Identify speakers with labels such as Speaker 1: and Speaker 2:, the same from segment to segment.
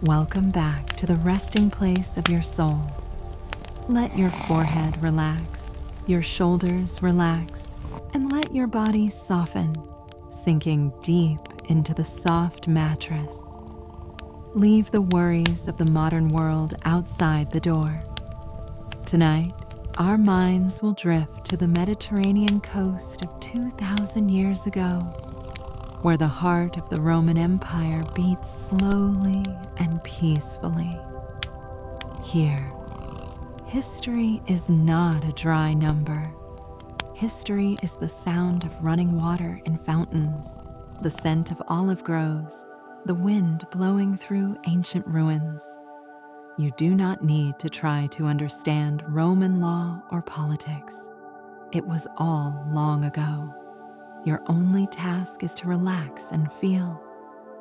Speaker 1: Welcome back to the resting place of your soul. Let your forehead relax, your shoulders relax, and let your body soften, sinking deep into the soft mattress. Leave the worries of the modern world outside the door. Tonight, our minds will drift to the Mediterranean coast of 2,000 years ago, where the heart of the Roman Empire beats slowly and peacefully. Here, history is not a dry number. History is the sound of running water in fountains, the scent of olive groves, the wind blowing through ancient ruins. You do not need to try to understand Roman law or politics. It was all long ago. Your only task is to relax and feel.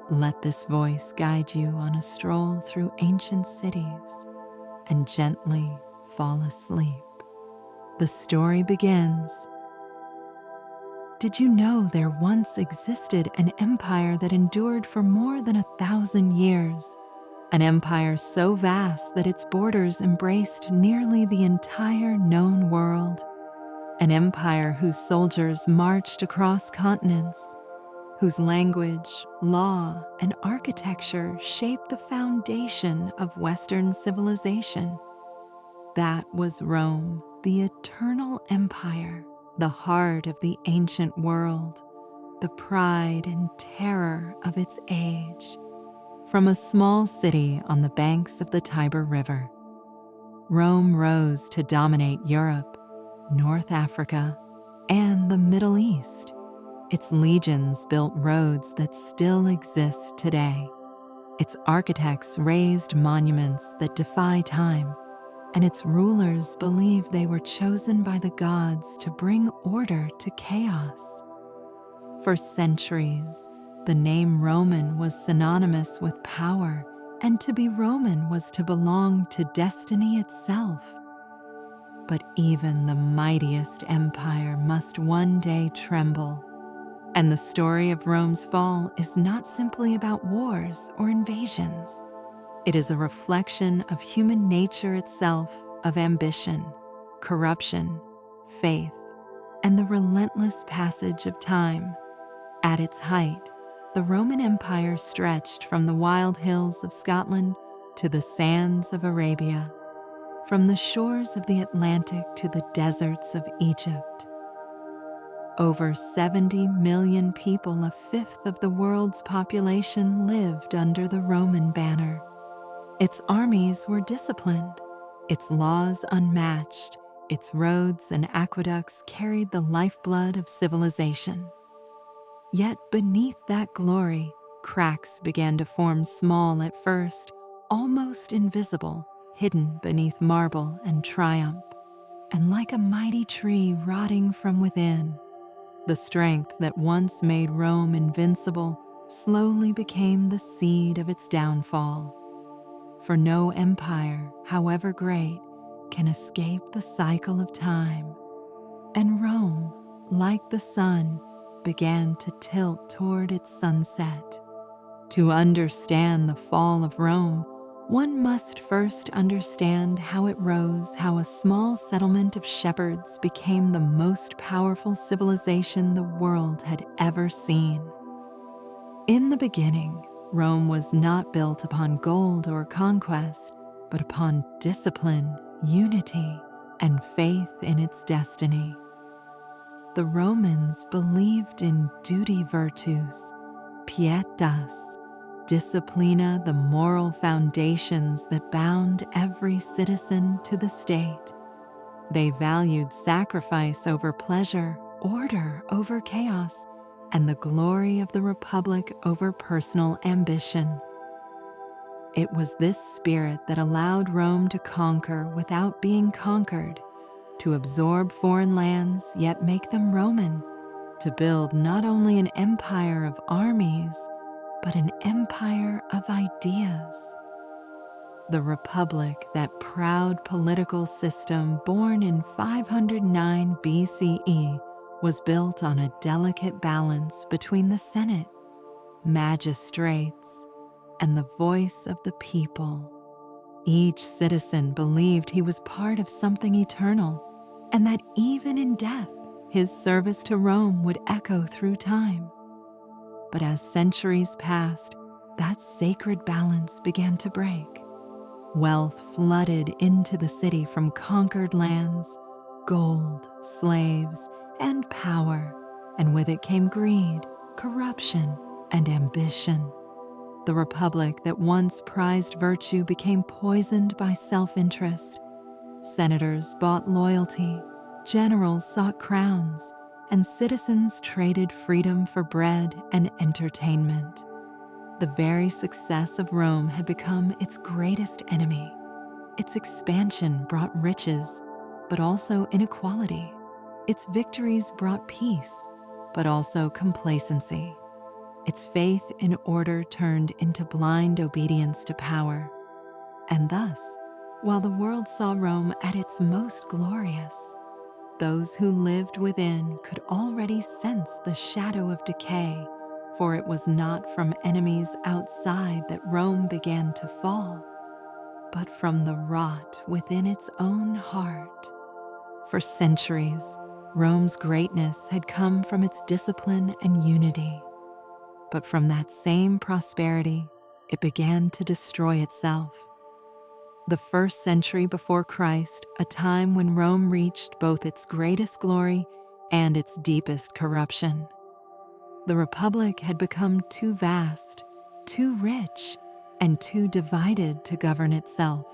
Speaker 1: Let this voice guide you on a stroll through ancient cities and gently fall asleep. The story begins. Did you know there once existed an empire that endured for more than 1,000 years? An empire so vast that its borders embraced nearly the entire known world. An empire whose soldiers marched across continents, whose language, law, and architecture shaped the foundation of Western civilization. That was Rome, the eternal empire, the heart of the ancient world, the pride and terror of its age. From a small city on the banks of the Tiber River, Rome rose to dominate Europe, North Africa, and the Middle East. Its legions built roads that still exist today. Its architects raised monuments that defy time, and its rulers believed they were chosen by the gods to bring order to chaos. For centuries, the name Roman was synonymous with power, and to be Roman was to belong to destiny itself. But even the mightiest empire must one day tremble. And the story of Rome's fall is not simply about wars or invasions. It is a reflection of human nature itself, of ambition, corruption, faith, and the relentless passage of time. At its height, the Roman Empire stretched from the wild hills of Scotland to the sands of Arabia, from the shores of the Atlantic to the deserts of Egypt. Over 70 million people, a fifth of the world's population, lived under the Roman banner. Its armies were disciplined, its laws unmatched, its roads and aqueducts carried the lifeblood of civilization. Yet beneath that glory, cracks began to form, small at first, almost invisible, hidden beneath marble and triumph, and like a mighty tree rotting from within. The strength that once made Rome invincible slowly became the seed of its downfall. For no empire, however great, can escape the cycle of time. And Rome, like the sun, began to tilt toward its sunset. To understand the fall of Rome, one must first understand how it rose, how a small settlement of shepherds became the most powerful civilization the world had ever seen. In the beginning, Rome was not built upon gold or conquest, but upon discipline, unity, and faith in its destiny. The Romans believed in duty virtus, pietas, disciplina, the moral foundations that bound every citizen to the state. They valued sacrifice over pleasure, order over chaos, and the glory of the republic over personal ambition. It was this spirit that allowed Rome to conquer without being conquered, to absorb foreign lands yet make them Roman, to build not only an empire of armies, but an empire of ideas. The Republic, that proud political system born in 509 BCE, was built on a delicate balance between the Senate, magistrates, and the voice of the people. Each citizen believed he was part of something eternal, and that even in death, his service to Rome would echo through time. But as centuries passed, that sacred balance began to break. Wealth flooded into the city from conquered lands, gold, slaves, and power, and with it came greed, corruption, and ambition. The republic that once prized virtue became poisoned by self-interest. Senators bought loyalty, generals sought crowns, and citizens traded freedom for bread and entertainment. The very success of Rome had become its greatest enemy. Its expansion brought riches, but also inequality. Its victories brought peace, but also complacency. Its faith in order turned into blind obedience to power. And thus, while the world saw Rome at its most glorious, those who lived within could already sense the shadow of decay, for it was not from enemies outside that Rome began to fall, but from the rot within its own heart. For centuries, Rome's greatness had come from its discipline and unity. But from that same prosperity, it began to destroy itself. The first century before Christ, a time when Rome reached both its greatest glory and its deepest corruption. The Republic had become too vast, too rich, and too divided to govern itself.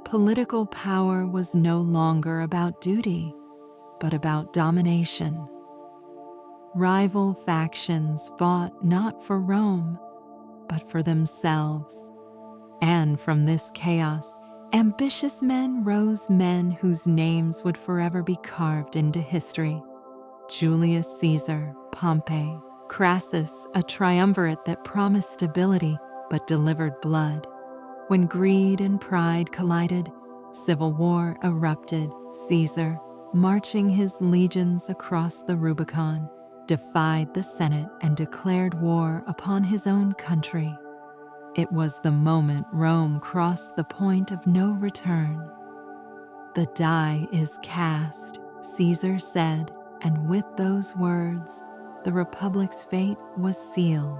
Speaker 1: Political power was no longer about duty, but about domination. Rival factions fought not for Rome, but for themselves. And from this chaos, ambitious men rose, men whose names would forever be carved into history. Julius Caesar, Pompey, Crassus, a triumvirate that promised stability but delivered blood. When greed and pride collided, civil war erupted. Caesar, marching his legions across the Rubicon, defied the Senate and declared war upon his own country. It was the moment Rome crossed the point of no return. "The die is cast," Caesar said, and with those words, the Republic's fate was sealed.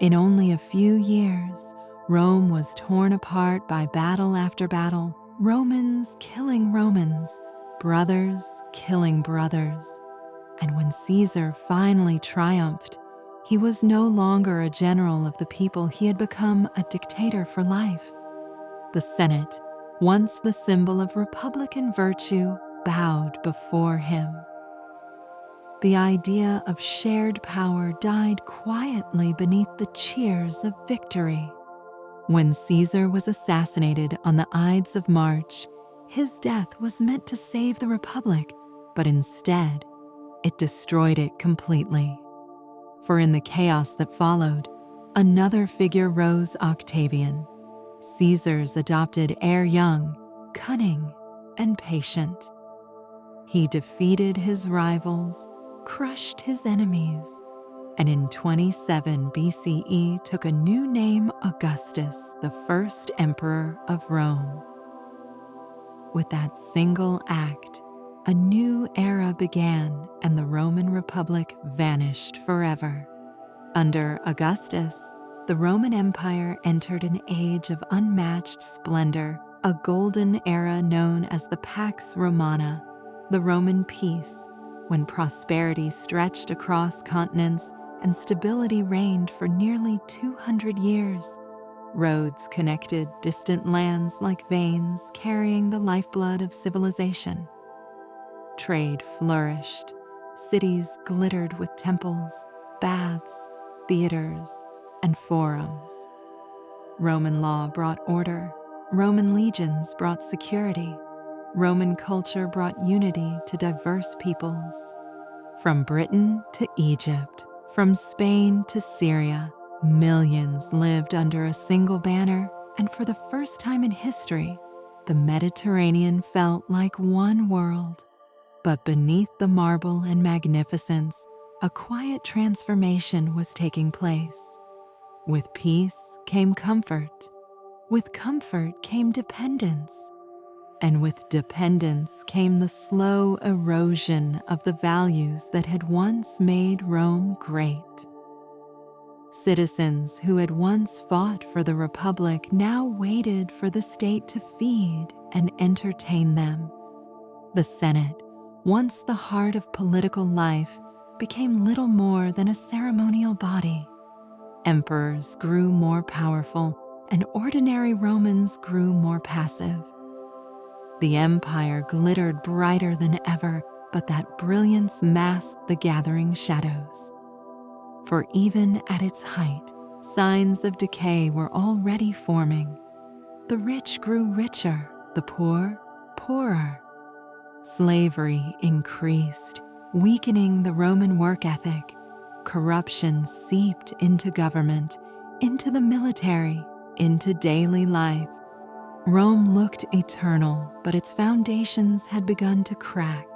Speaker 1: In only a few years, Rome was torn apart by battle after battle, Romans killing Romans, brothers killing brothers. And when Caesar finally triumphed, he was no longer a general of the people, he had become a dictator for life. The Senate, once the symbol of republican virtue, bowed before him. The idea of shared power died quietly beneath the cheers of victory. When Caesar was assassinated on the Ides of March, his death was meant to save the Republic, but instead, it destroyed it completely. For in the chaos that followed, another figure rose, Octavian, Caesar's adopted heir, young, cunning, and patient. He defeated his rivals, crushed his enemies, and in 27 BCE took a new name, Augustus, the first emperor of Rome. With that single act, a new era began and the Roman Republic vanished forever. Under Augustus, the Roman Empire entered an age of unmatched splendor, a golden era known as the Pax Romana, the Roman peace, when prosperity stretched across continents and stability reigned for nearly 200 years. Roads connected distant lands like veins carrying the lifeblood of civilization. Trade flourished. Cities glittered with temples, baths, theaters, and forums. Roman law brought order. Roman legions brought security. Roman culture brought unity to diverse peoples. From Britain to Egypt, from Spain to Syria, millions lived under a single banner, and for the first time in history, the Mediterranean felt like one world. But beneath the marble and magnificence, a quiet transformation was taking place. With peace came comfort. With comfort came dependence. And with dependence came the slow erosion of the values that had once made Rome great. Citizens who had once fought for the Republic now waited for the state to feed and entertain them. The Senate, once the heart of political life, became little more than a ceremonial body. Emperors grew more powerful, and ordinary Romans grew more passive. The empire glittered brighter than ever, but that brilliance masked the gathering shadows. For even at its height, signs of decay were already forming. The rich grew richer, the poor, poorer. Slavery increased, weakening the Roman work ethic. Corruption seeped into government, into the military, into daily life. Rome looked eternal, but its foundations had begun to crack.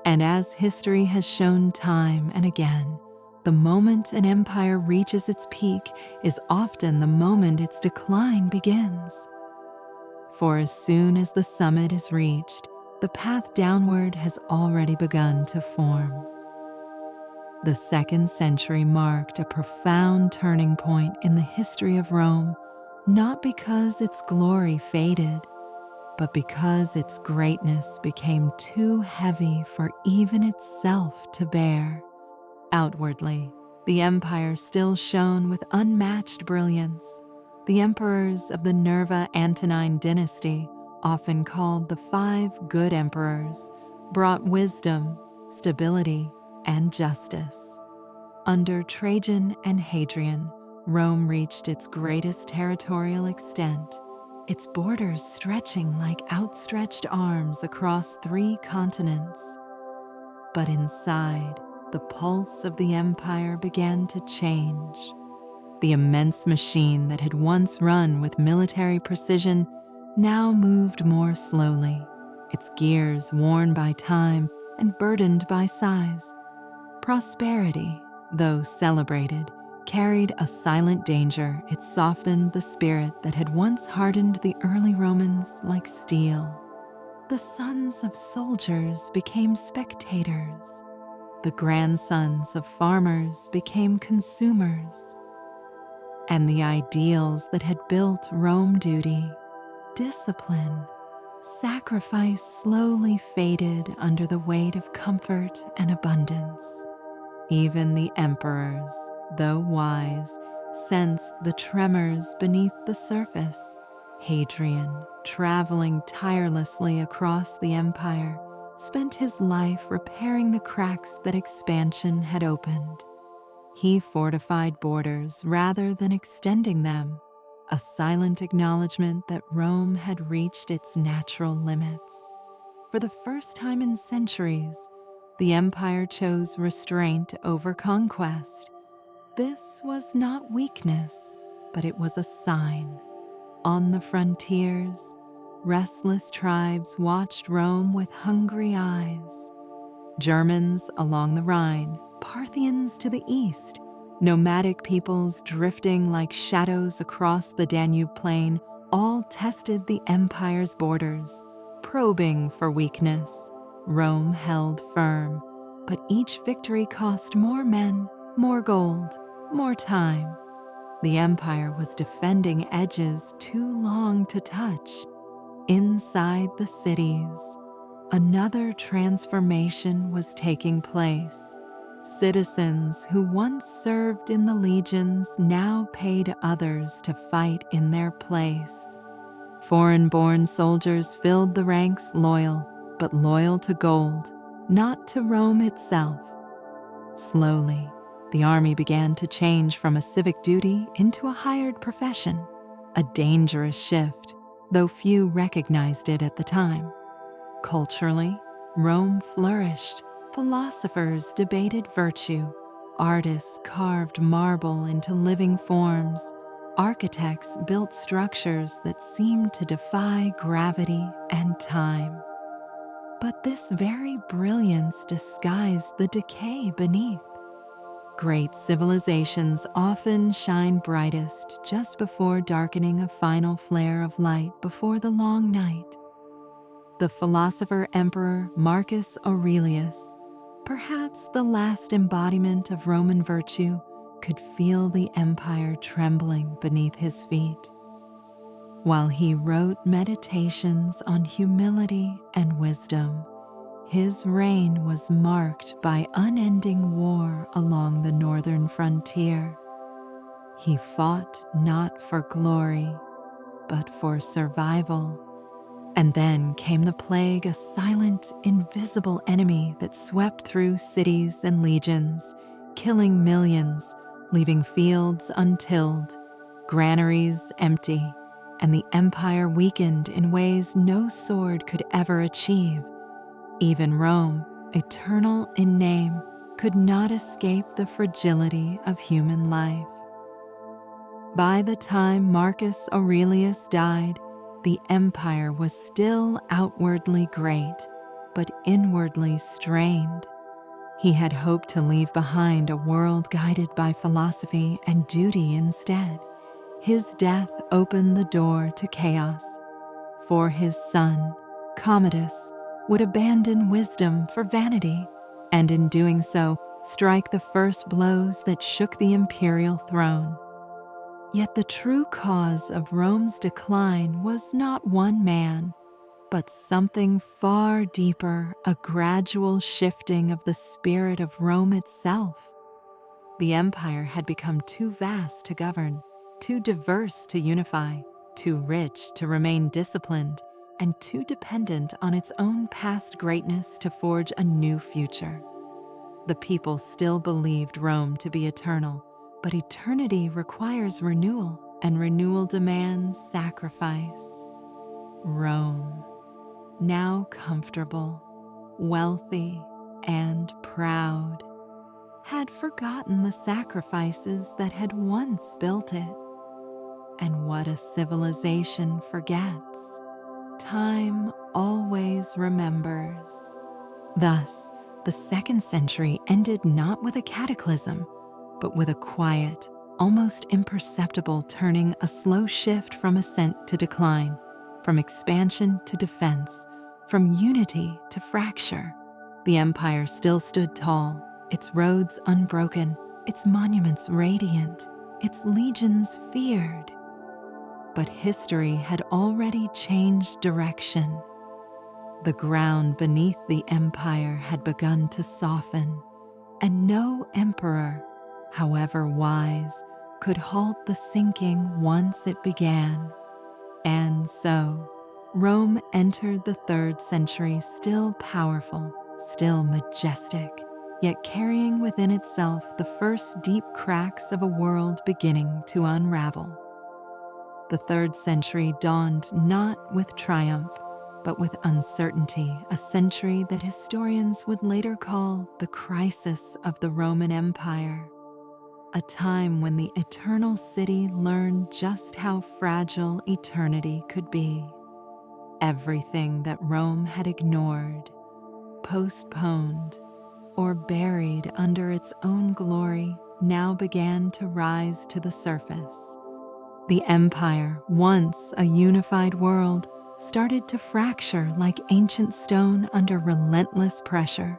Speaker 1: And as history has shown time and again, the moment an empire reaches its peak is often the moment its decline begins. For as soon as the summit is reached, the path downward has already begun to form. The 2nd century marked a profound turning point in the history of Rome, not because its glory faded, but because its greatness became too heavy for even itself to bear. Outwardly, the empire still shone with unmatched brilliance. The emperors of the Nerva-Antonine dynasty, often called the 5 good emperors, brought wisdom, stability, and justice. Under Trajan and Hadrian, Rome reached its greatest territorial extent, its borders stretching like outstretched arms across 3 continents. But inside, the pulse of the empire began to change. The immense machine that had once run with military precision now moved more slowly, its gears worn by time and burdened by size. Prosperity, though celebrated, carried a silent danger. It softened the spirit that had once hardened the early Romans like steel. The sons of soldiers became spectators. The grandsons of farmers became consumers. And the ideals that had built Rome, duty, discipline, sacrifice, slowly faded under the weight of comfort and abundance. Even the emperors, though wise, sensed the tremors beneath the surface. Hadrian, traveling tirelessly across the empire, spent his life repairing the cracks that expansion had opened. He fortified borders rather than extending them, a silent acknowledgement that Rome had reached its natural limits. For the first time in centuries, the empire chose restraint over conquest. This was not weakness, but it was a sign. On the frontiers, restless tribes watched Rome with hungry eyes. Germans along the Rhine, Parthians to the east, nomadic peoples drifting like shadows across the Danube plain, all tested the empire's borders, probing for weakness. Rome held firm, but each victory cost more men, more gold, more time. The empire was defending edges too long to touch. Inside the cities, another transformation was taking place. Citizens who once served in the legions now paid others to fight in their place. Foreign-born soldiers filled the ranks loyal, but loyal to gold, not to Rome itself. Slowly, the army began to change from a civic duty into a hired profession, a dangerous shift, though few recognized it at the time. Culturally, Rome flourished. Philosophers debated virtue. Artists carved marble into living forms. Architects built structures that seemed to defy gravity and time. But this very brilliance disguised the decay beneath. Great civilizations often shine brightest just before darkening a final flare of light before the long night. The philosopher emperor Marcus Aurelius, perhaps the last embodiment of Roman virtue, could feel the empire trembling beneath his feet. While he wrote meditations on humility and wisdom, his reign was marked by unending war along the northern frontier. He fought not for glory, but for survival. And then came the plague, a silent, invisible enemy that swept through cities and legions, killing millions, leaving fields untilled, granaries empty, and the empire weakened in ways no sword could ever achieve. Even Rome, eternal in name, could not escape the fragility of human life. By the time Marcus Aurelius died, the empire was still outwardly great, but inwardly strained. He had hoped to leave behind a world guided by philosophy and duty instead. His death opened the door to chaos, for his son, Commodus, would abandon wisdom for vanity, and in doing so, strike the first blows that shook the imperial throne. Yet the true cause of Rome's decline was not one man, but something far deeper, a gradual shifting of the spirit of Rome itself. The empire had become too vast to govern, too diverse to unify, too rich to remain disciplined, and too dependent on its own past greatness to forge a new future. The people still believed Rome to be eternal, but eternity requires renewal, and renewal demands sacrifice. Rome, now comfortable, wealthy, and proud, had forgotten the sacrifices that had once built it. And what a civilization forgets, time always remembers. Thus, the 2nd century ended not with a cataclysm, but with a quiet, almost imperceptible turning, a slow shift from ascent to decline, from expansion to defense, from unity to fracture. The empire still stood tall, its roads unbroken, its monuments radiant, its legions feared. But history had already changed direction. The ground beneath the empire had begun to soften, and no emperor, however wise, could halt the sinking once it began. And so, Rome entered the 3rd century still powerful, still majestic, yet carrying within itself the first deep cracks of a world beginning to unravel. The 3rd century dawned not with triumph, but with uncertainty, a century that historians would later call the crisis of the Roman Empire, a time when the eternal city learned just how fragile eternity could be. Everything that Rome had ignored, postponed, or buried under its own glory now began to rise to the surface. The empire, once a unified world, started to fracture like ancient stone under relentless pressure.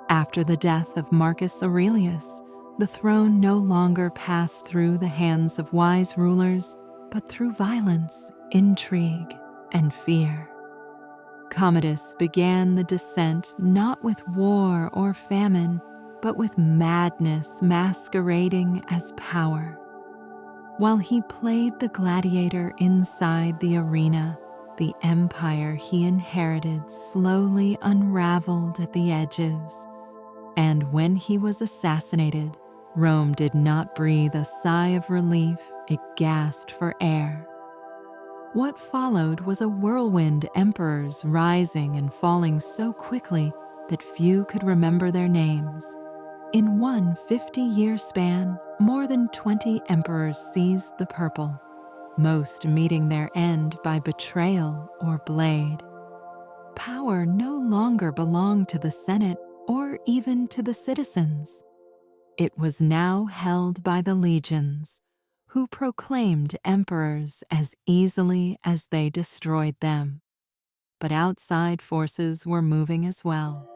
Speaker 1: After the death of Marcus Aurelius, the throne no longer passed through the hands of wise rulers, but through violence, intrigue, and fear. Commodus began the descent not with war or famine, but with madness masquerading as power. While he played the gladiator inside the arena, the empire he inherited slowly unraveled at the edges. And when he was assassinated, Rome did not breathe a sigh of relief, it gasped for air. What followed was a whirlwind, emperors rising and falling so quickly that few could remember their names. In one 50-year span, more than 20 emperors seized the purple, most meeting their end by betrayal or blade. Power no longer belonged to the Senate or even to the citizens. It was now held by the legions, who proclaimed emperors as easily as they destroyed them. But outside forces were moving as well.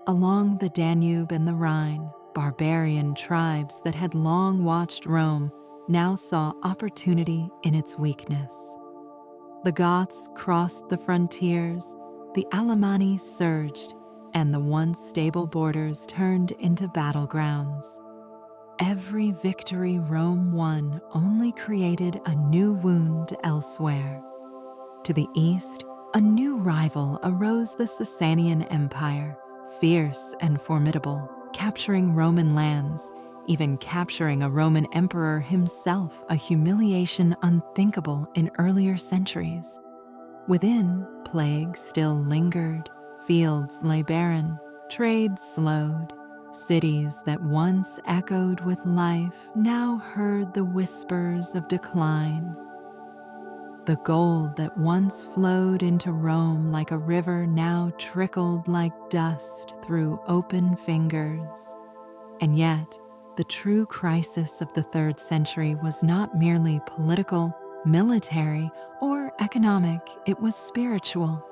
Speaker 1: Along the Danube and the Rhine, barbarian tribes that had long watched Rome now saw opportunity in its weakness. The Goths crossed the frontiers, the Alemanni surged, and the once stable borders turned into battlegrounds. Every victory Rome won only created a new wound elsewhere. To the east, a new rival arose: the Sasanian Empire, fierce and formidable, capturing Roman lands, even capturing a Roman emperor himself, a humiliation unthinkable in earlier centuries. Within, plague still lingered, fields lay barren, trade slowed. Cities that once echoed with life now heard the whispers of decline. The gold that once flowed into Rome like a river now trickled like dust through open fingers. And yet, the true crisis of the 3rd century was not merely political, military, or economic, it was spiritual.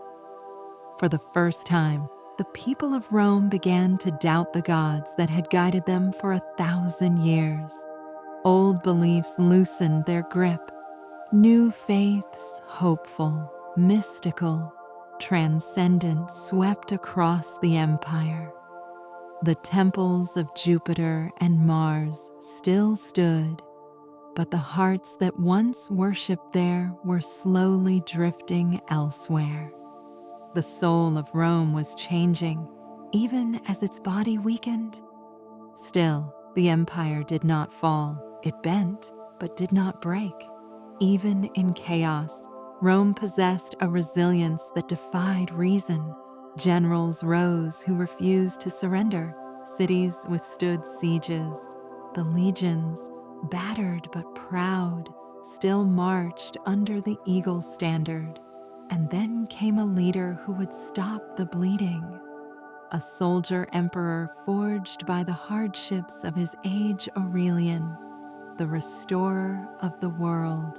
Speaker 1: For the first time, the people of Rome began to doubt the gods that had guided them for 1,000 years. Old beliefs loosened their grip. New faiths, hopeful, mystical, transcendent, swept across the empire. The temples of Jupiter and Mars still stood, but the hearts that once worshipped there were slowly drifting elsewhere. The soul of Rome was changing, even as its body weakened. Still, the empire did not fall. It bent, but did not break. Even in chaos, Rome possessed a resilience that defied reason. Generals rose who refused to surrender. Cities withstood sieges. The legions, battered but proud, still marched under the eagle standard. And then came a leader who would stop the bleeding. A soldier emperor forged by the hardships of his age, Aurelian, the restorer of the world.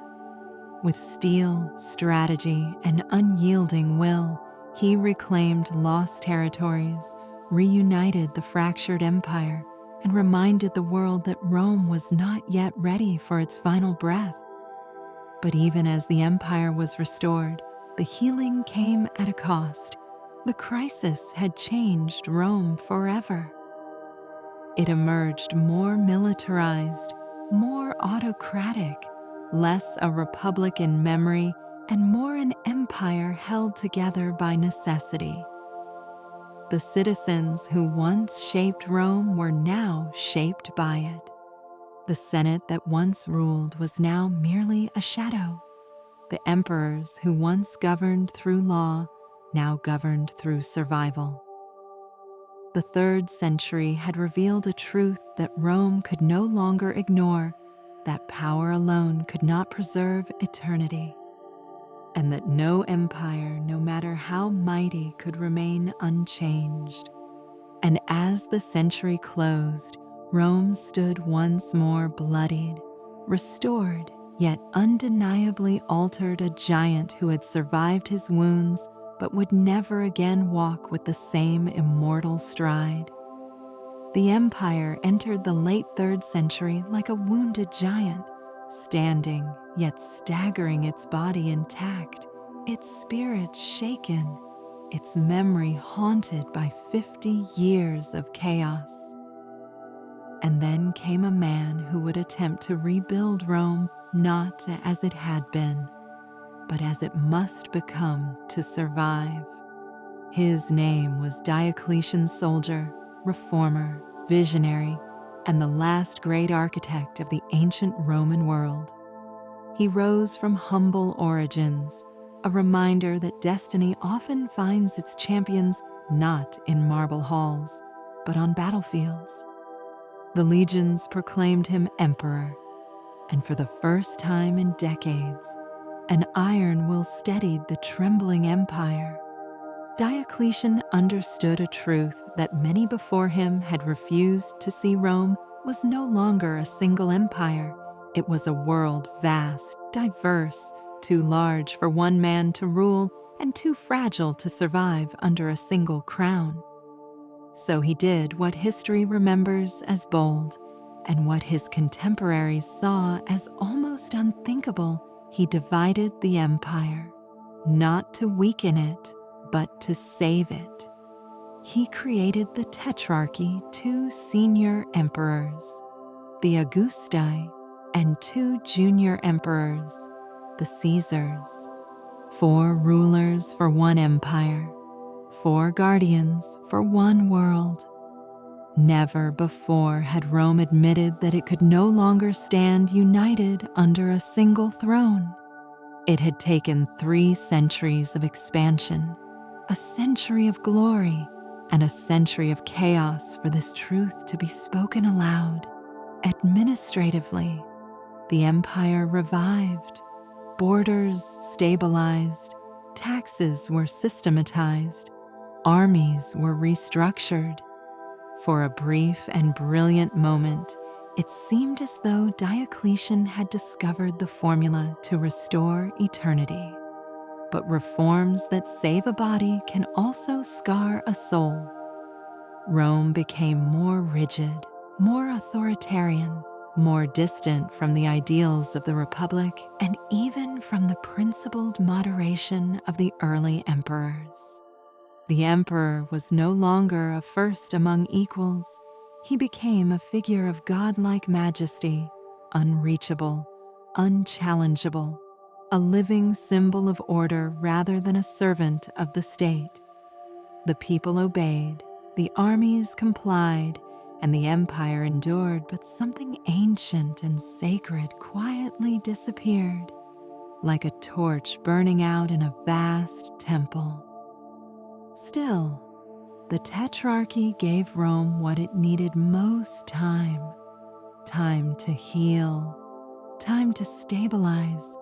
Speaker 1: With steel, strategy, and unyielding will, he reclaimed lost territories, reunited the fractured empire, and reminded the world that Rome was not yet ready for its final breath. But even as the empire was restored, the healing came at a cost. The crisis had changed Rome forever. It emerged more militarized, more autocratic, less a republic in memory, and more an empire held together by necessity. The citizens who once shaped Rome were now shaped by it. The Senate that once ruled was now merely a shadow. The emperors who once governed through law now governed through survival. The 3rd century had revealed a truth that Rome could no longer ignore, that power alone could not preserve eternity, and that no empire, no matter how mighty, could remain unchanged. And as the century closed, Rome stood once more bloodied, restored, yet undeniably altered, a giant who had survived his wounds but would never again walk with the same immortal stride. The empire entered the late 3rd century like a wounded giant, standing yet staggering, its body intact, its spirit shaken, its memory haunted by 50 years of chaos. And then came a man who would attempt to rebuild Rome not as it had been, but as it must become to survive. His name was Diocletian, soldier, reformer, visionary, and the last great architect of the ancient Roman world. He rose from humble origins, a reminder that destiny often finds its champions not in marble halls, but on battlefields. The legions proclaimed him emperor, and for the first time in decades, an iron will steadied the trembling empire. Diocletian understood a truth that many before him had refused to see: Rome was no longer a single empire. It was a world vast, diverse, too large for one man to rule and too fragile to survive under a single crown. So he did what history remembers as bold, and what his contemporaries saw as almost unthinkable. He divided the empire, not to weaken it, but to save it. He created the Tetrarchy, 2 senior emperors, the Augusti, and 2 junior emperors, the Caesars. 4 rulers for one empire, 4 guardians for one world. Never before had Rome admitted that it could no longer stand united under a single throne. It had taken 3 centuries of expansion, a century of glory, and a century of chaos for this truth to be spoken aloud. Administratively, the empire revived, borders stabilized, taxes were systematized, armies were restructured. For a brief and brilliant moment, it seemed as though Diocletian had discovered the formula to restore eternity. But reforms that save a body can also scar a soul. Rome became more rigid, more authoritarian, more distant from the ideals of the Republic and even from the principled moderation of the early emperors. The emperor was no longer a first among equals. He became a figure of godlike majesty, unreachable, unchallengeable, a living symbol of order rather than a servant of the state. The people obeyed, the armies complied, and the empire endured, but something ancient and sacred quietly disappeared, like a torch burning out in a vast temple. Still, the Tetrarchy gave Rome what it needed most: time to heal, time to stabilize,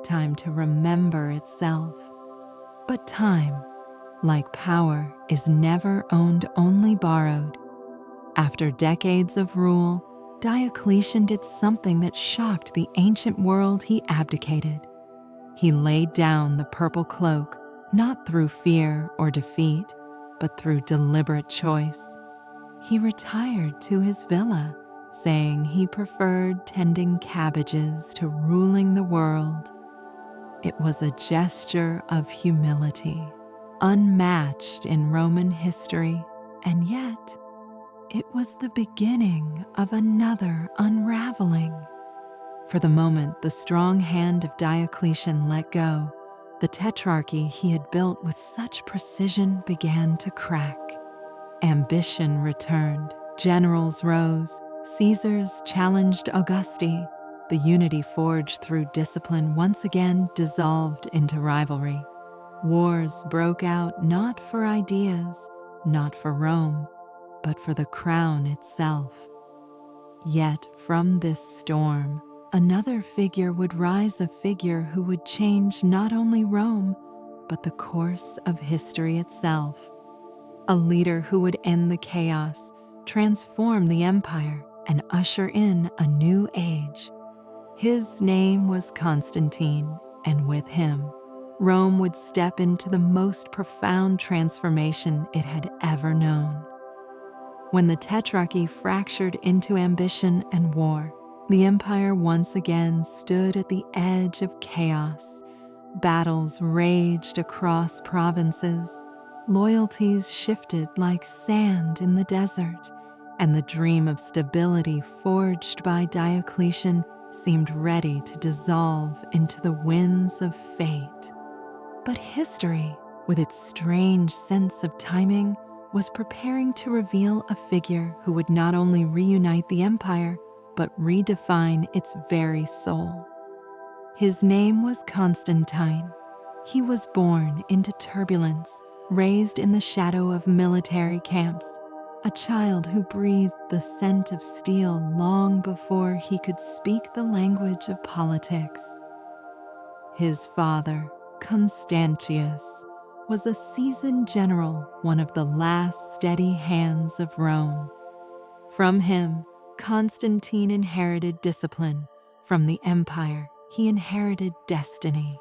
Speaker 1: time to remember itself. But time, like power, is never owned, only borrowed. After decades of rule, Diocletian did something that shocked the ancient world. He abdicated. He laid down the purple cloak, not through fear or defeat, but through deliberate choice. He retired to his villa, saying he preferred tending cabbages to ruling the world. It was a gesture of humility, unmatched in Roman history, and yet it was the beginning of another unraveling. For the moment the strong hand of Diocletian let go, the Tetrarchy he had built with such precision began to crack. Ambition returned, generals rose, Caesars challenged Augusti. The unity forged through discipline once again dissolved into rivalry. Wars broke out not for ideas, not for Rome, but for the crown itself. Yet from this storm, another figure would rise, a figure who would change not only Rome, but the course of history itself. A leader who would end the chaos, transform the empire, and usher in a new age. His name was Constantine, and with him, Rome would step into the most profound transformation it had ever known. When the Tetrarchy fractured into ambition and war, the empire once again stood at the edge of chaos. Battles raged across provinces, loyalties shifted like sand in the desert, and the dream of stability forged by Diocletian seemed ready to dissolve into the winds of fate. But history, with its strange sense of timing, was preparing to reveal a figure who would not only reunite the empire, but redefine its very soul. His name was Constantine. He was born into turbulence, raised in the shadow of military camps, a child who breathed the scent of steel long before he could speak the language of politics. His father, Constantius, was a seasoned general, one of the last steady hands of Rome. From him, Constantine inherited discipline. From the empire, he inherited destiny.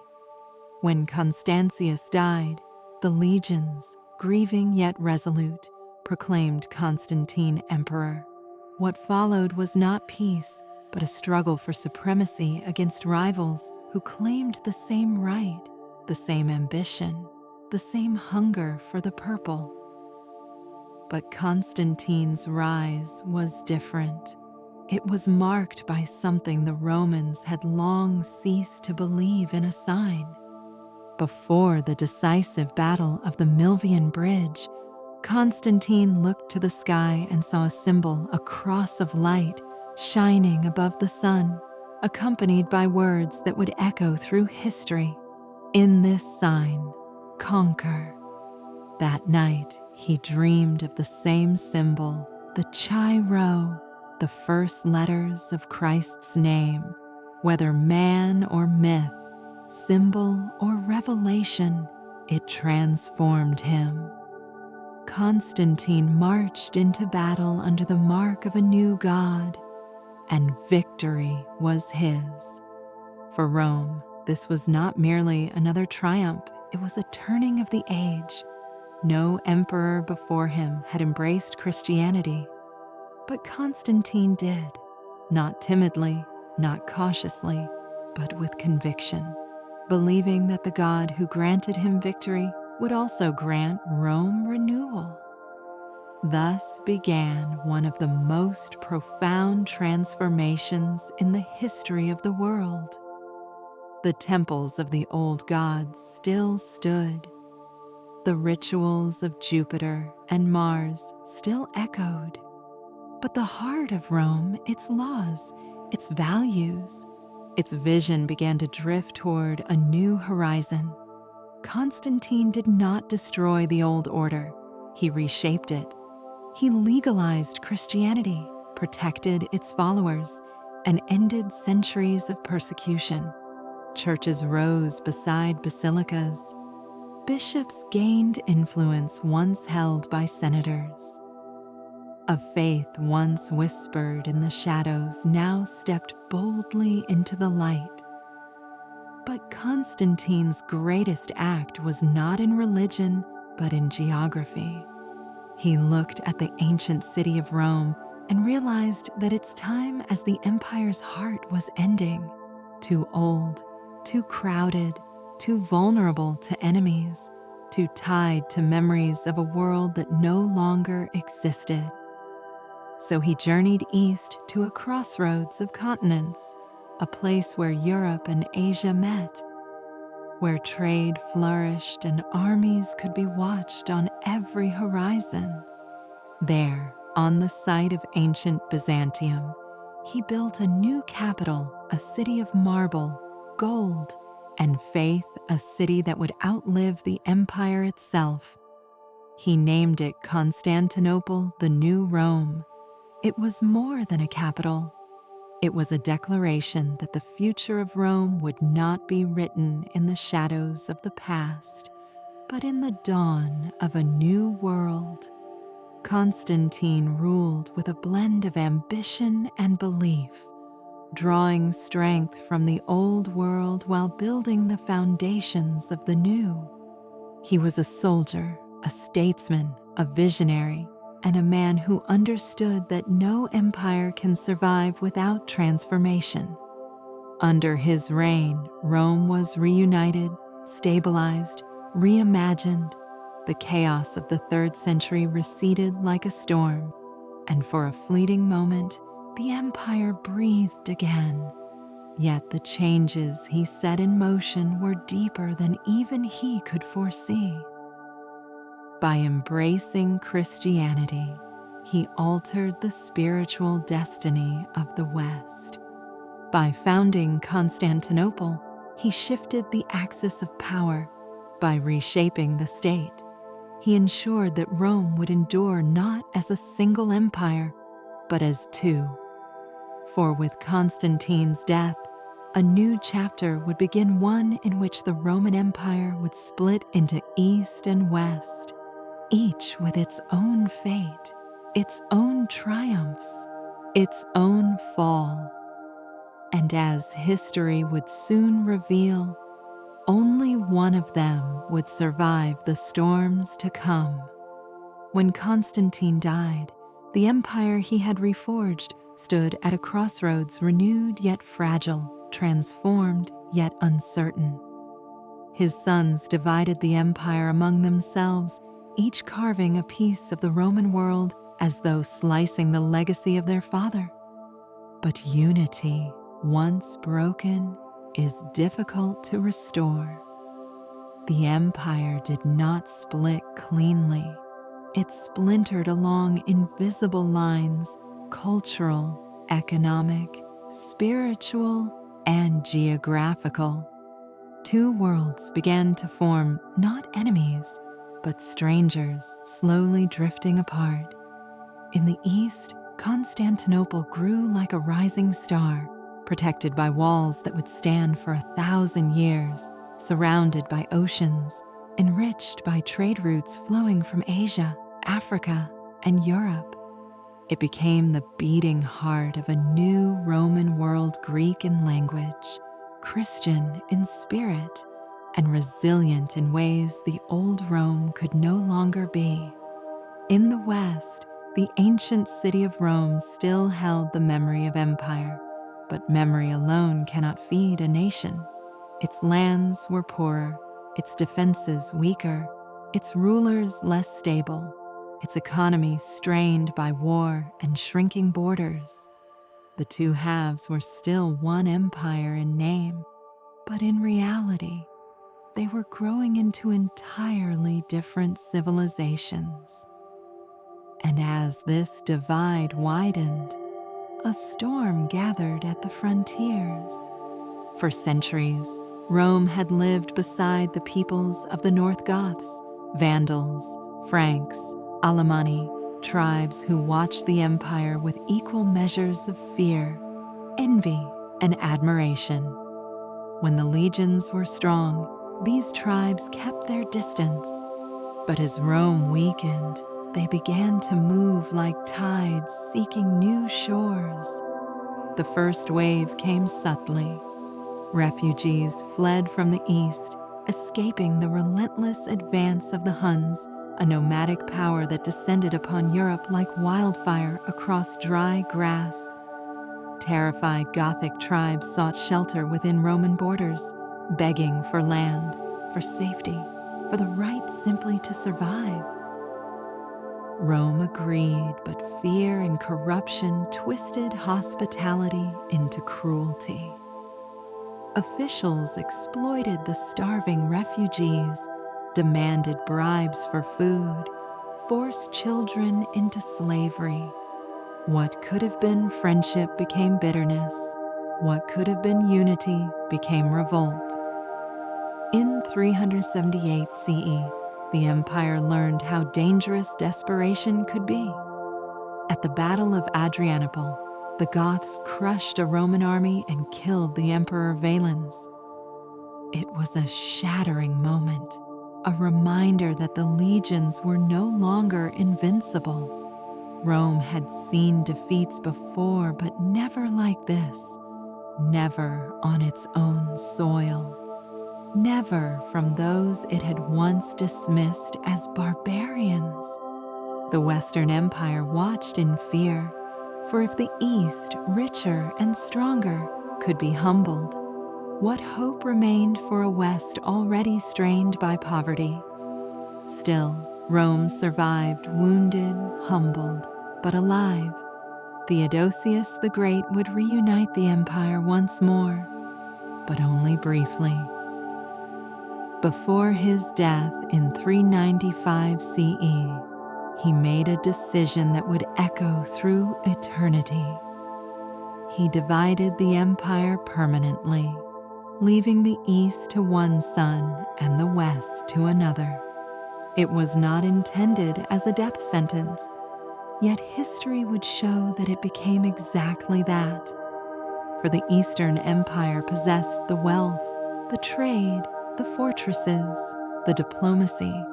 Speaker 1: When Constantius died, the legions, grieving yet resolute, proclaimed Constantine emperor. What followed was not peace, but a struggle for supremacy against rivals who claimed the same right, the same ambition, the same hunger for the purple. But Constantine's rise was different. It was marked by something the Romans had long ceased to believe in a sign. Before the decisive battle of the Milvian Bridge, Constantine looked to the sky and saw a symbol, a cross of light, shining above the sun, accompanied by words that would echo through history. In this sign, conquer. That night, he dreamed of the same symbol, the Chi Rho, the first letters of Christ's name. Whether man or myth, symbol or revelation, it transformed him. Constantine marched into battle under the mark of a new god, and victory was his. For Rome, this was not merely another triumph, it was a turning of the age. No emperor before him had embraced Christianity, but Constantine did, not timidly, not cautiously, but with conviction, believing that the God who granted him victory would also grant Rome renewal. Thus began one of the most profound transformations in the history of the world. The temples of the old gods still stood. The rituals of Jupiter and Mars still echoed. But the heart of Rome, its laws, its values, its vision began to drift toward a new horizon. Constantine did not destroy the old order. He reshaped it. He legalized Christianity, protected its followers, and ended centuries of persecution. Churches rose beside basilicas. Bishops gained influence once held by senators. A faith once whispered in the shadows now stepped boldly into the light. But Constantine's greatest act was not in religion, but in geography. He looked at the ancient city of Rome and realized that its time as the empire's heart was ending. Too old, too crowded, too vulnerable to enemies, too tied to memories of a world that no longer existed. So he journeyed east to a crossroads of continents, a place where Europe and Asia met, where trade flourished and armies could be watched on every horizon. There, on the site of ancient Byzantium, he built a new capital, a city of marble, gold, and faith, a city that would outlive the empire itself. He named it Constantinople, the New Rome. It was more than a capital. It was a declaration that the future of Rome would not be written in the shadows of the past, but in the dawn of a new world. Constantine ruled with a blend of ambition and belief, drawing strength from the old world while building the foundations of the new. He was a soldier, a statesman, a visionary, and a man who understood that no empire can survive without transformation. Under his reign, Rome was reunited, stabilized, reimagined. The chaos of the 3rd century receded like a storm, and for a fleeting moment, the empire breathed again. Yet the changes he set in motion were deeper than even he could foresee. By embracing Christianity, he altered the spiritual destiny of the West. By founding Constantinople, he shifted the axis of power. By reshaping the state, he ensured that Rome would endure not as a single empire, but as two. For with Constantine's death, a new chapter would begin, one in which the Roman Empire would split into East and West, each with its own fate, its own triumphs, its own fall. And as history would soon reveal, only one of them would survive the storms to come. When Constantine died, the empire he had reforged stood at a crossroads, renewed yet fragile, transformed yet uncertain. His sons divided the empire among themselves, each carving a piece of the Roman world as though slicing the legacy of their father. But unity, once broken, is difficult to restore. The empire did not split cleanly. It splintered along invisible lines, cultural, economic, spiritual, and geographical. Two worlds began to form, not enemies, but strangers slowly drifting apart. In the east, Constantinople grew like a rising star, protected by walls that would stand for 1,000 years, surrounded by oceans, enriched by trade routes flowing from Asia, Africa, and Europe. It became the beating heart of a new Roman world, Greek in language, Christian in spirit, and resilient in ways the old Rome could no longer be. In the West, the ancient city of Rome still held the memory of empire, but memory alone cannot feed a nation. Its lands were poorer, its defenses weaker, its rulers less stable, its economy strained by war and shrinking borders. The two halves were still one empire in name, but in reality, they were growing into entirely different civilizations. And as this divide widened, a storm gathered at the frontiers. For centuries, Rome had lived beside the peoples of the North Goths, Vandals, Franks, Alemanni, tribes who watched the empire with equal measures of fear, envy, and admiration. When the legions were strong, these tribes kept their distance. But as Rome weakened, they began to move like tides seeking new shores. The first wave came subtly. Refugees fled from the east, escaping the relentless advance of the Huns, a nomadic power that descended upon Europe like wildfire across dry grass. Terrified Gothic tribes sought shelter within Roman borders, begging for land, for safety, for the right simply to survive. Rome agreed, but fear and corruption twisted hospitality into cruelty. Officials exploited the starving refugees, demanded bribes for food, forced children into slavery. What could have been friendship became bitterness. What could have been unity became revolt. In 378 CE, the empire learned how dangerous desperation could be. At the Battle of Adrianople, the Goths crushed a Roman army and killed the Emperor Valens. It was a shattering moment, a reminder that the legions were no longer invincible. Rome had seen defeats before, but never like this, never on its own soil. Never from those it had once dismissed as barbarians. The Western Empire watched in fear, for if the East, richer and stronger, could be humbled, what hope remained for a West already strained by poverty? Still, Rome survived, wounded, humbled, but alive. Theodosius the Great would reunite the empire once more, but only briefly. Before his death in 395 CE, he made a decision that would echo through eternity. He divided the empire permanently, leaving the East to one son and the West to another. It was not intended as a death sentence, yet history would show that it became exactly that. For the Eastern Empire possessed the wealth, the trade, the fortresses, the diplomacy,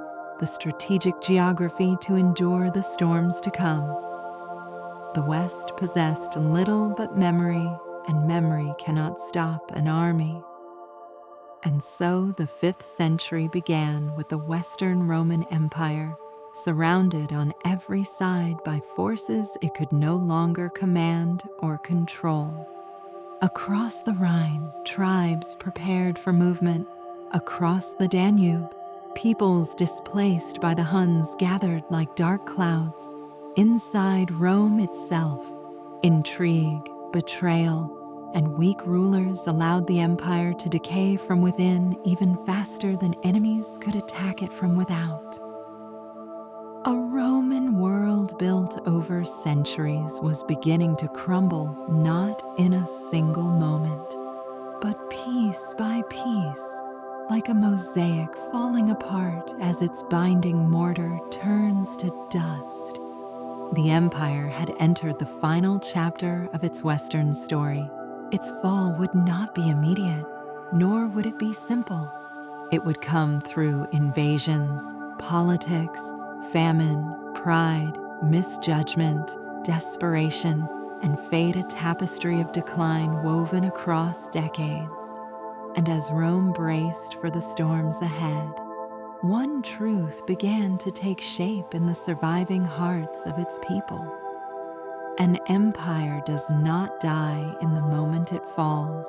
Speaker 1: the strategic geography to endure the storms to come. The West possessed little but memory, and memory cannot stop an army. And so the 5th century began with the Western Roman Empire, surrounded on every side by forces it could no longer command or control. Across the Rhine, tribes prepared for movement. Across the Danube, peoples displaced by the Huns gathered like dark clouds. Inside Rome itself, intrigue, betrayal, and weak rulers allowed the empire to decay from within even faster than enemies could attack it from without. A Roman world built over centuries was beginning to crumble, not in a single moment, but piece by piece, like a mosaic falling apart as its binding mortar turns to dust. The empire had entered the final chapter of its Western story. Its fall would not be immediate, nor would it be simple. It would come through invasions, politics, famine, pride, misjudgment, desperation, and fate, a tapestry of decline woven across decades. And as Rome braced for the storms ahead, one truth began to take shape in the surviving hearts of its people. An empire does not die in the moment it falls.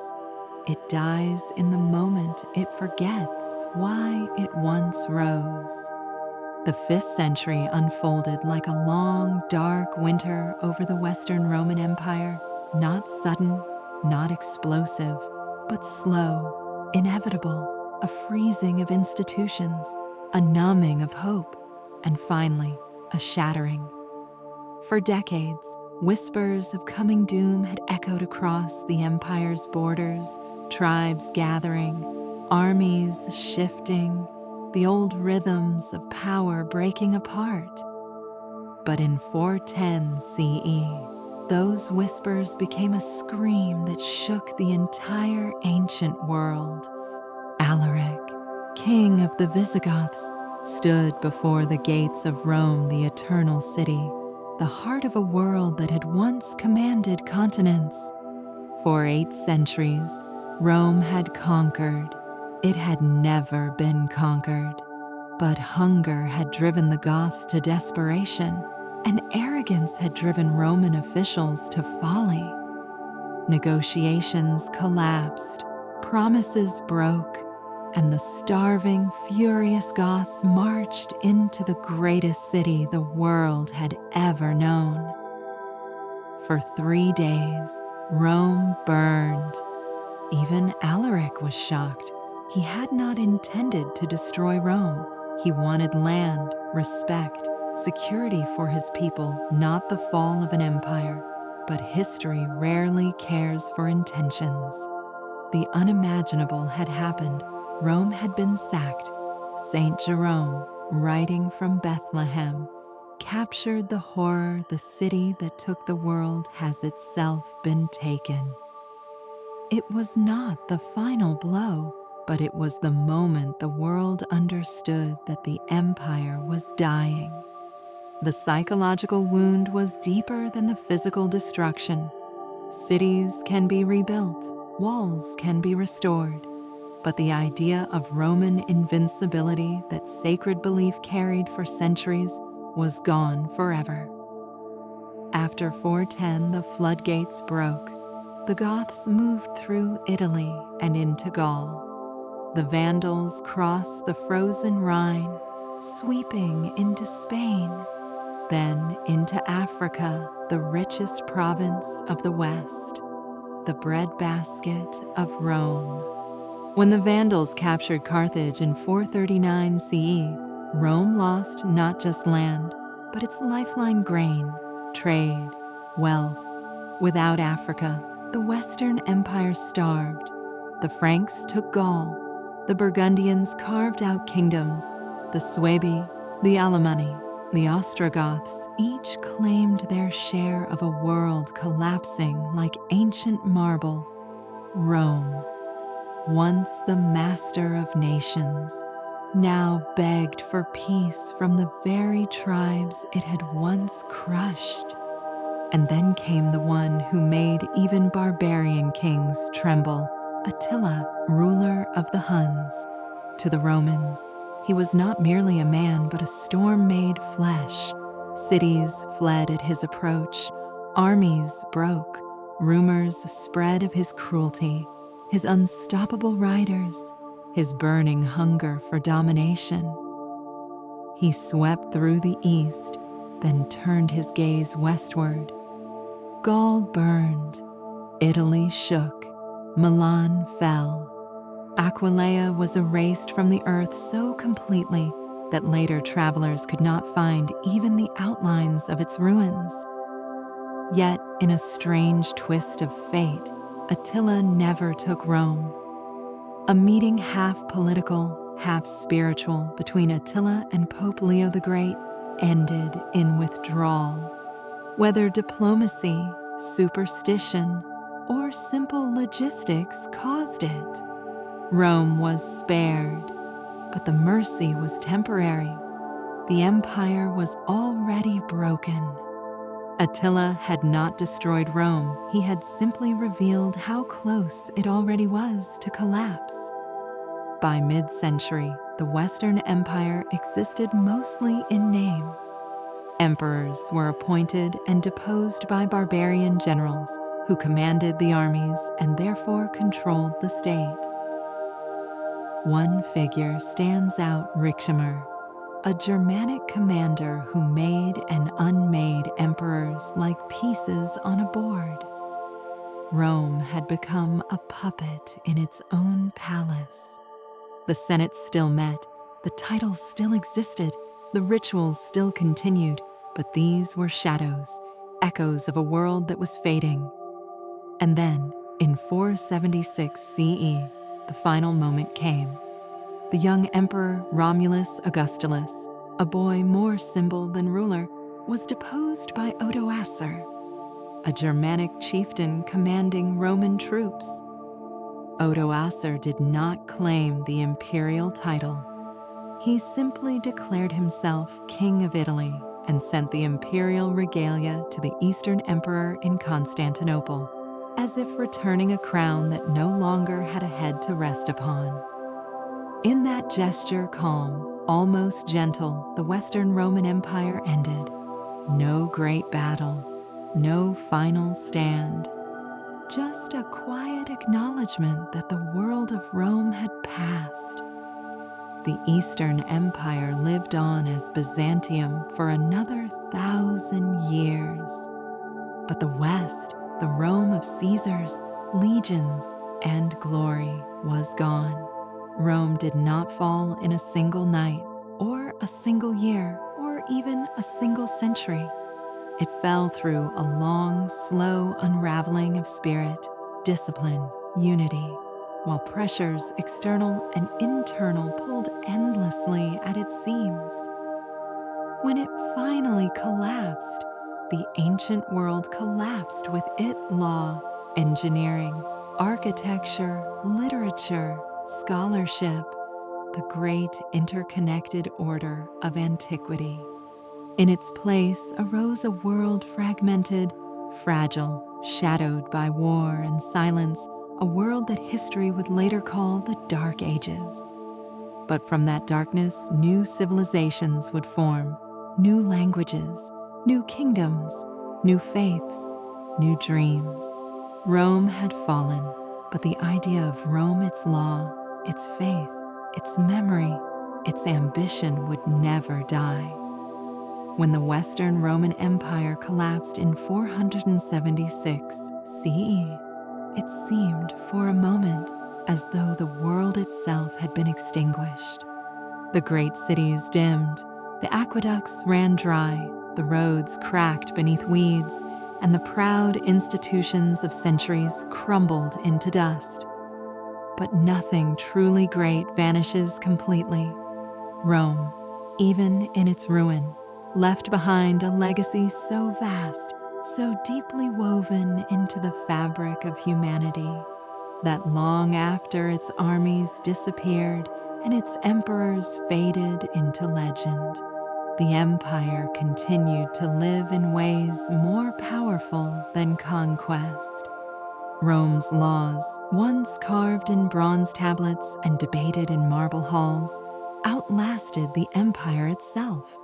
Speaker 1: It dies in the moment it forgets why it once rose. The 5th century unfolded like a long, dark winter over the Western Roman Empire, not sudden, not explosive, but slow, inevitable, a freezing of institutions, a numbing of hope, and finally, a shattering. For decades, whispers of coming doom had echoed across the empire's borders, tribes gathering, armies shifting, the old rhythms of power breaking apart. But in 410 CE, those whispers became a scream that shook the entire ancient world. Alaric, king of the Visigoths, stood before the gates of Rome, the eternal city, the heart of a world that had once commanded continents. For 8 centuries, Rome had conquered. It had never been conquered. But hunger had driven the Goths to desperation, and arrogance had driven Roman officials to folly. Negotiations collapsed, promises broke, and the starving, furious Goths marched into the greatest city the world had ever known. For 3 days, Rome burned. Even Alaric was shocked. He had not intended to destroy Rome. He wanted land, respect, security for his people, not the fall of an empire. But history rarely cares for intentions. The unimaginable had happened. Rome had been sacked. Saint Jerome, writing from Bethlehem, captured the horror the city that took the world has itself been taken. It was not the final blow, but it was the moment the world understood that the empire was dying. The psychological wound was deeper than the physical destruction. Cities can be rebuilt, walls can be restored, but the idea of Roman invincibility that sacred belief carried for centuries was gone forever. After 410, the floodgates broke. The Goths moved through Italy and into Gaul. The Vandals crossed the frozen Rhine, sweeping into Spain, then into Africa, the richest province of the West, the breadbasket of Rome. When the Vandals captured Carthage in 439 CE, Rome lost not just land, but its lifeline: grain, trade, wealth. Without Africa, the Western Empire starved. The Franks took Gaul. The Burgundians carved out kingdoms. The Suebi, the Alemanni, the Ostrogoths each claimed their share of a world collapsing like ancient marble. Rome, once the master of nations, now begged for peace from the very tribes it had once crushed. And then came the one who made even barbarian kings tremble, Attila, ruler of the Huns. To the Romans, he was not merely a man but a storm made flesh. Cities fled at his approach, armies broke, rumors spread of his cruelty, his unstoppable riders, his burning hunger for domination. He swept through the east, then turned his gaze westward. Gaul burned, Italy shook, Milan fell. Aquileia was erased from the earth so completely that later travelers could not find even the outlines of its ruins. Yet, in a strange twist of fate, Attila never took Rome. A meeting half political, half spiritual between Attila and Pope Leo the Great ended in withdrawal. Whether diplomacy, superstition, or simple logistics caused it, Rome was spared, but the mercy was temporary. The empire was already broken. Attila had not destroyed Rome, he had simply revealed how close it already was to collapse. By mid-century, the Western Empire existed mostly in name. Emperors were appointed and deposed by barbarian generals who commanded the armies and therefore controlled the state. One figure stands out: Ricimer, a Germanic commander who made and unmade emperors like pieces on a board. Rome had become a puppet in its own palace. The Senate still met, the titles still existed, the rituals still continued, but these were shadows, echoes of a world that was fading. And then, in 476 CE, the final moment came. The young emperor Romulus Augustulus, a boy more symbol than ruler, was deposed by Odoacer, a Germanic chieftain commanding Roman troops. Odoacer did not claim the imperial title. He simply declared himself king of Italy and sent the imperial regalia to the Eastern emperor in Constantinople, as if returning a crown that no longer had a head to rest upon. In that gesture, calm, almost gentle, the Western Roman Empire ended. No great battle, no final stand, just a quiet acknowledgement that the world of Rome had passed. The Eastern Empire lived on as Byzantium for another 1,000 years. But the West, the Rome of Caesars, legions, and glory, was gone. Rome did not fall in a single night, or a single year, or even a single century. It fell through a long, slow unraveling of spirit, discipline, unity, while pressures, external and internal, pulled endlessly at its seams. When it finally collapsed, the ancient world collapsed with it: law, engineering, architecture, literature, scholarship, the great interconnected order of antiquity. In its place arose a world fragmented, fragile, shadowed by war and silence, a world that history would later call the Dark Ages. But from that darkness, new civilizations would form, new languages, new kingdoms, new faiths, new dreams. Rome had fallen, but the idea of Rome, its law, its faith, its memory, its ambition would never die. When the Western Roman Empire collapsed in 476 CE, it seemed for a moment as though the world itself had been extinguished. The great cities dimmed, the aqueducts ran dry, the roads cracked beneath weeds, and the proud institutions of centuries crumbled into dust. But nothing truly great vanishes completely. Rome, even in its ruin, left behind a legacy so vast, so deeply woven into the fabric of humanity, that long after its armies disappeared and its emperors faded into legend, the empire continued to live in ways more powerful than conquest. Rome's laws, once carved in bronze tablets and debated in marble halls, outlasted the empire itself.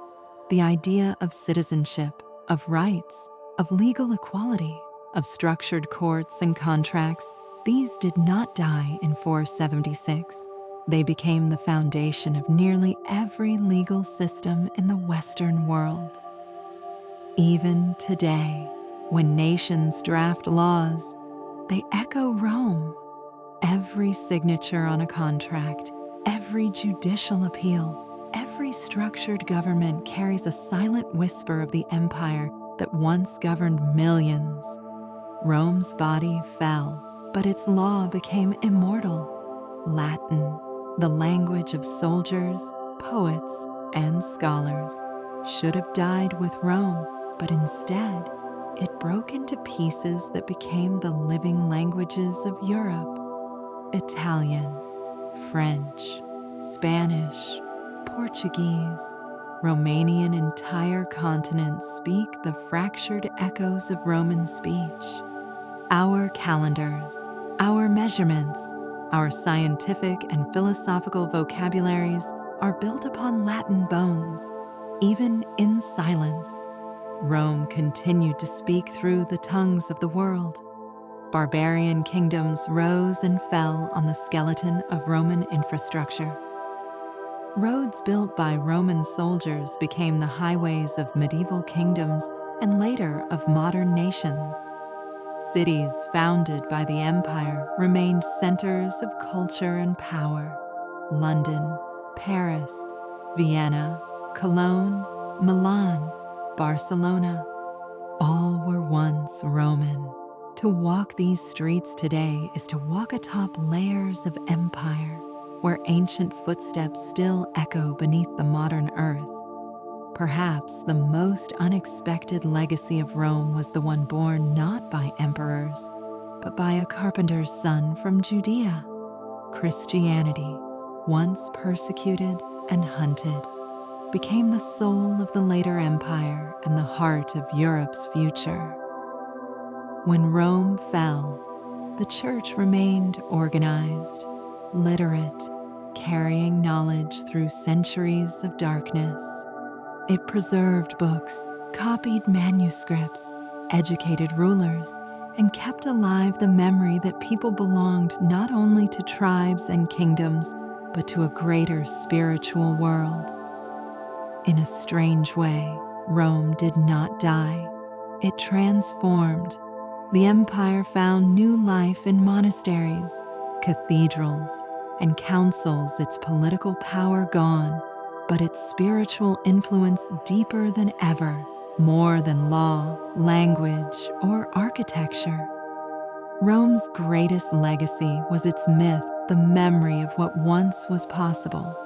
Speaker 1: The idea of citizenship, of rights, of legal equality, of structured courts and contracts, these did not die in 476. They became the foundation of nearly every legal system in the Western world. Even today, when nations draft laws, they echo Rome. Every signature on a contract, every judicial appeal, every structured government carries a silent whisper of the empire that once governed millions. Rome's body fell, but its law became immortal. Latin, the language of soldiers, poets, and scholars, should have died with Rome, but instead, it broke into pieces that became the living languages of Europe. Italian, French, Spanish, Portuguese, Romanian entire continents speak the fractured echoes of Roman speech. Our calendars, our measurements, our scientific and philosophical vocabularies are built upon Latin bones, even in silence. Rome continued to speak through the tongues of the world. Barbarian kingdoms rose and fell on the skeleton of Roman infrastructure. Roads built by Roman soldiers became the highways of medieval kingdoms and later of modern nations. Cities founded by the empire remained centers of culture and power. London, Paris, Vienna, Cologne, Milan, Barcelona, all were once Roman. To walk these streets today is to walk atop layers of empire, where ancient footsteps still echo beneath the modern earth. Perhaps the most unexpected legacy of Rome was the one born not by emperors, but by a carpenter's son from Judea. Christianity, once persecuted and hunted, became the soul of the later empire and the heart of Europe's future. When Rome fell, the church remained organized, literate, carrying knowledge through centuries of darkness. It preserved books, copied manuscripts, educated rulers, and kept alive the memory that people belonged not only to tribes and kingdoms, but to a greater spiritual world. In a strange way, Rome did not die. It transformed. The empire found new life in monasteries, cathedrals, and councils, its political power gone, but its spiritual influence deeper than ever, more than law, language, or architecture. Rome's greatest legacy was its myth, the memory of what once was possible.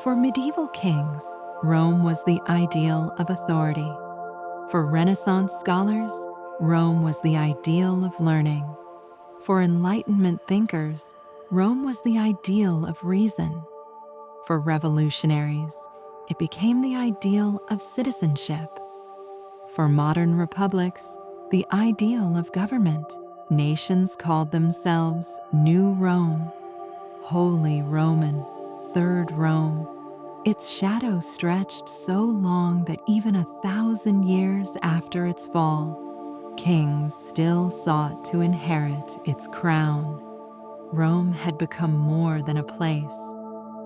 Speaker 1: For medieval kings, Rome was the ideal of authority. For Renaissance scholars, Rome was the ideal of learning. For Enlightenment thinkers, Rome was the ideal of reason. For revolutionaries, it became the ideal of citizenship. For modern republics, the ideal of government. Nations called themselves New Rome, Holy Roman, Third Rome. Its shadow stretched so long that even 1,000 years after its fall, kings still sought to inherit its crown. Rome had become more than a place.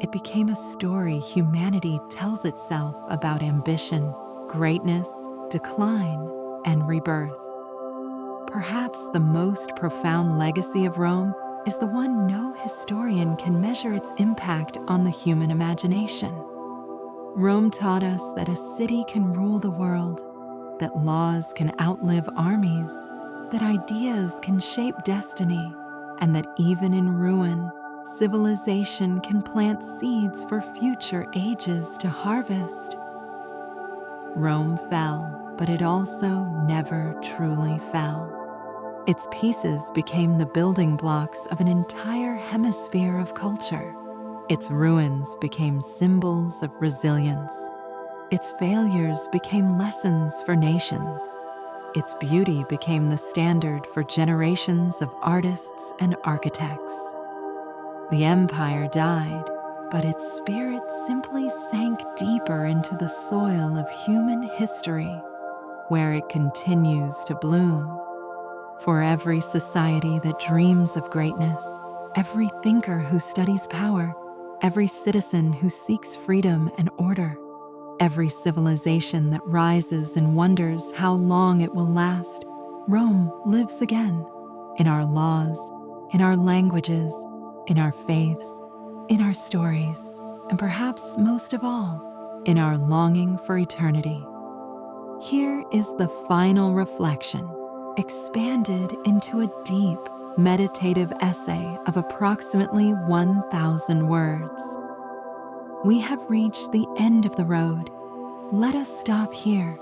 Speaker 1: It became a story humanity tells itself about ambition, greatness, decline, and rebirth. Perhaps the most profound legacy of Rome is the one no historian can measure its impact on the human imagination. Rome taught us that a city can rule the world, that laws can outlive armies, that ideas can shape destiny, and that even in ruin, civilization can plant seeds for future ages to harvest. Rome fell, but it also never truly fell. Its pieces became the building blocks of an entire hemisphere of culture. Its ruins became symbols of resilience. Its failures became lessons for nations. Its beauty became the standard for generations of artists and architects. The empire died, but its spirit simply sank deeper into the soil of human history, where it continues to bloom. For every society that dreams of greatness, every thinker who studies power, every citizen who seeks freedom and order, every civilization that rises and wonders how long it will last, Rome lives again in our laws, in our languages, in our faiths, in our stories, and perhaps most of all, in our longing for eternity. Here is the final reflection, expanded into a deep, meditative essay of approximately 1,000 words. We have reached the end of the road. Let us stop here.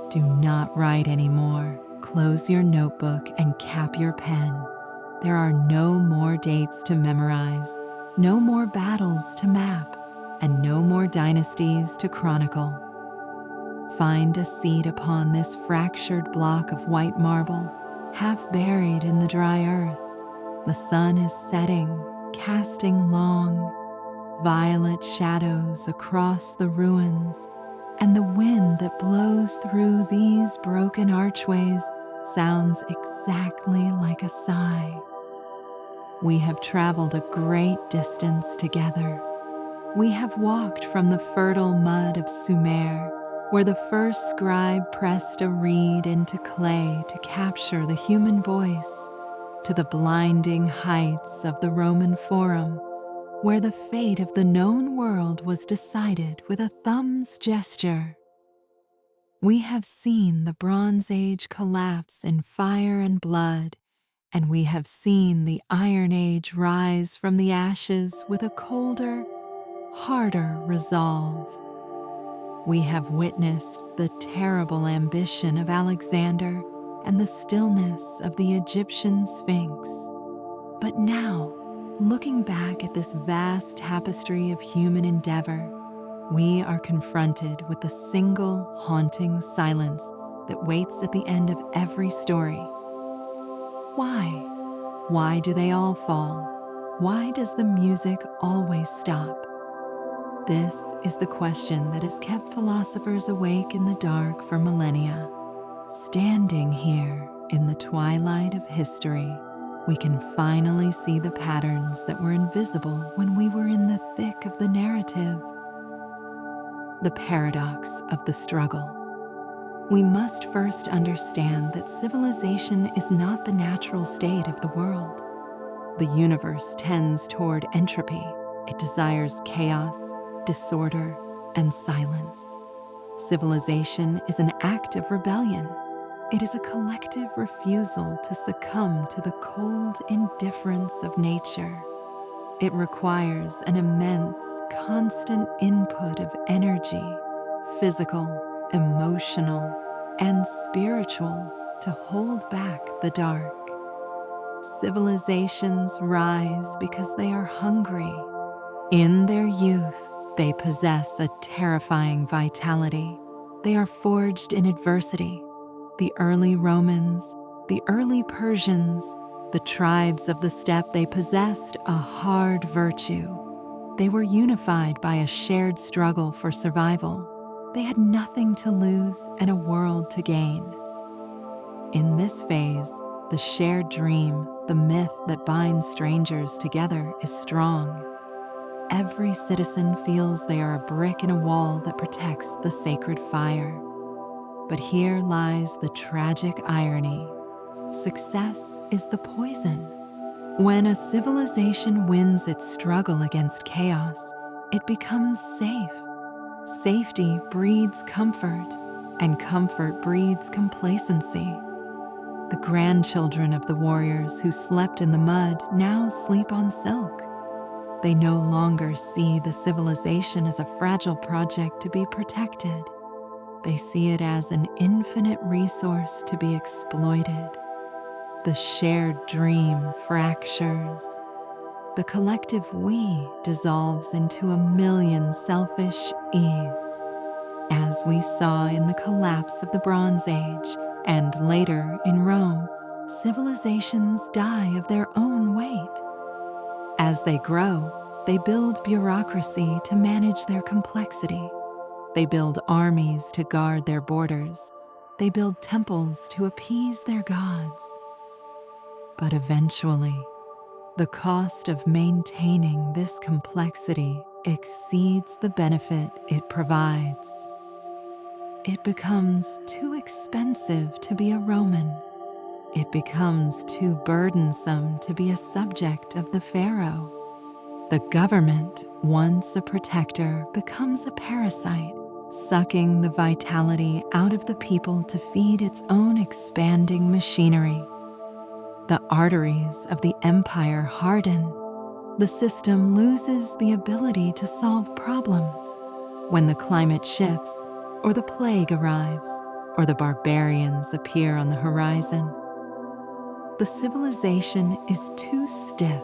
Speaker 1: Do not write anymore. Close your notebook and cap your pen. There are no more dates to memorize, no more battles to map, and no more dynasties to chronicle. Find a seat upon this fractured block of white marble, half buried in the dry earth. The sun is setting, casting long, violet shadows across the ruins, and the wind that blows through these broken archways sounds exactly like a sigh. We have traveled a great distance together. We have walked from the fertile mud of Sumer, where the first scribe pressed a reed into clay to capture the human voice, to the blinding heights of the Roman Forum, where the fate of the known world was decided with a thumb's gesture. We have seen the Bronze Age collapse in fire and blood, and we have seen the Iron Age rise from the ashes with a colder, harder resolve. We have witnessed the terrible ambition of Alexander and the stillness of the Egyptian Sphinx. But now, looking back at this vast tapestry of human endeavor, we are confronted with the single haunting silence that waits at the end of every story. Why? Why do they all fall? Why does the music always stop? This is the question that has kept philosophers awake in the dark for millennia. Standing here in the twilight of history, we can finally see the patterns that were invisible when we were in the thick of the narrative. The paradox of the struggle. We must first understand that civilization is not the natural state of the world. The universe tends toward entropy. It desires chaos, disorder, and silence. Civilization is an act of rebellion. It is a collective refusal to succumb to the cold indifference of nature. It requires an immense, constant input of energy, physical, emotional, and spiritual, to hold back the dark. Civilizations rise because they are hungry. In their youth, they possess a terrifying vitality. They are forged in adversity. The early Romans, the early Persians, the tribes of the steppe, they possessed a hard virtue. They were unified by a shared struggle for survival. They had nothing to lose and a world to gain. In this phase, the shared dream, the myth that binds strangers together, is strong. Every citizen feels they are a brick in a wall that protects the sacred fire. But here lies the tragic irony. Success is the poison. When a civilization wins its struggle against chaos, it becomes safe. Safety breeds comfort, and comfort breeds complacency. The grandchildren of the warriors who slept in the mud now sleep on silk. They no longer see the civilization as a fragile project to be protected. They see it as an infinite resource to be exploited. The shared dream fractures. The collective we dissolves into a million selfish e's. As we saw in the collapse of the Bronze Age and later in Rome, civilizations die of their own weight. As they grow, they build bureaucracy to manage their complexity. They build armies to guard their borders. They build temples to appease their gods. But eventually, the cost of maintaining this complexity exceeds the benefit it provides. It becomes too expensive to be a Roman. It becomes too burdensome to be a subject of the pharaoh. The government, once a protector, becomes a parasite, sucking the vitality out of the people to feed its own expanding machinery. The arteries of the empire harden. The system loses the ability to solve problems when the climate shifts, or the plague arrives, or the barbarians appear on the horizon. The civilization is too stiff,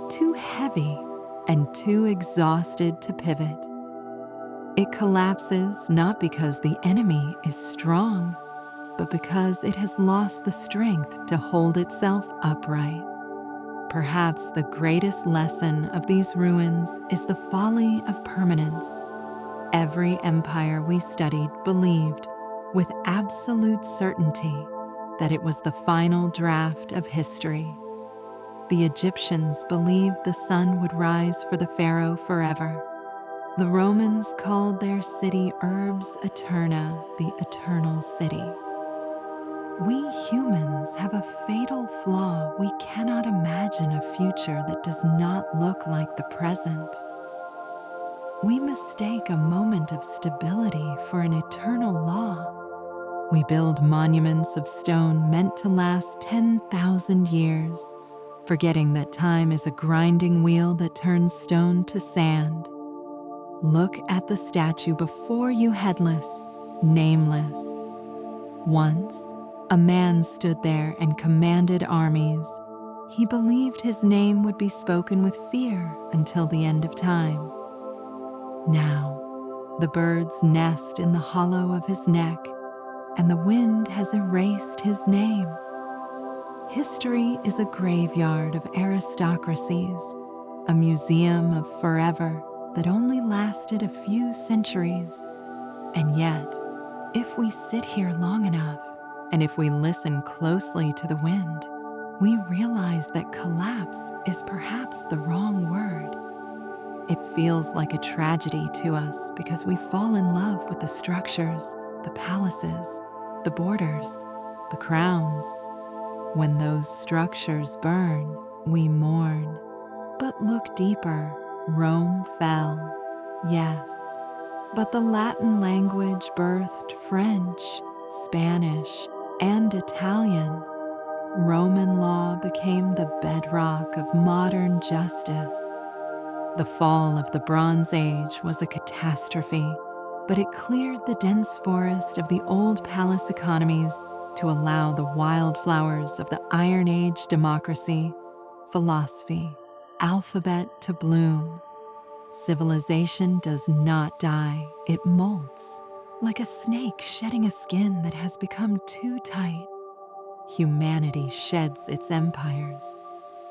Speaker 1: too heavy, and too exhausted to pivot. It collapses not because the enemy is strong, but because it has lost the strength to hold itself upright. Perhaps the greatest lesson of these ruins is the folly of permanence. Every empire we studied believed, with absolute certainty, that it was the final draft of history. The Egyptians believed the sun would rise for the pharaoh forever. The Romans called their city Urbs Aeterna, the eternal city. We humans have a fatal flaw. We cannot imagine a future that does not look like the present. We mistake a moment of stability for an eternal law. We build monuments of stone meant to last 10,000 years, forgetting that time is a grinding wheel that turns stone to sand. Look at the statue before you, headless, nameless. Once, a man stood there and commanded armies. He believed his name would be spoken with fear until the end of time. Now, the birds nest in the hollow of his neck, and the wind has erased his name. History is a graveyard of aristocracies, a museum of forever that only lasted a few centuries. And yet, if we sit here long enough, and if we listen closely to the wind, we realize that collapse is perhaps the wrong word. It feels like a tragedy to us because we fall in love with the structures, the palaces, the borders, the crowns. When those structures burn, we mourn. But look deeper. Rome fell, yes, but the Latin language birthed French, Spanish, and Italian. Roman law became the bedrock of modern justice. The fall of the Bronze Age was a catastrophe, but it cleared the dense forest of the old palace economies to allow the wildflowers of the Iron Age democracy, philosophy, alphabet to bloom. Civilization does not die, it molts, like a snake shedding a skin that has become too tight. Humanity sheds its empires.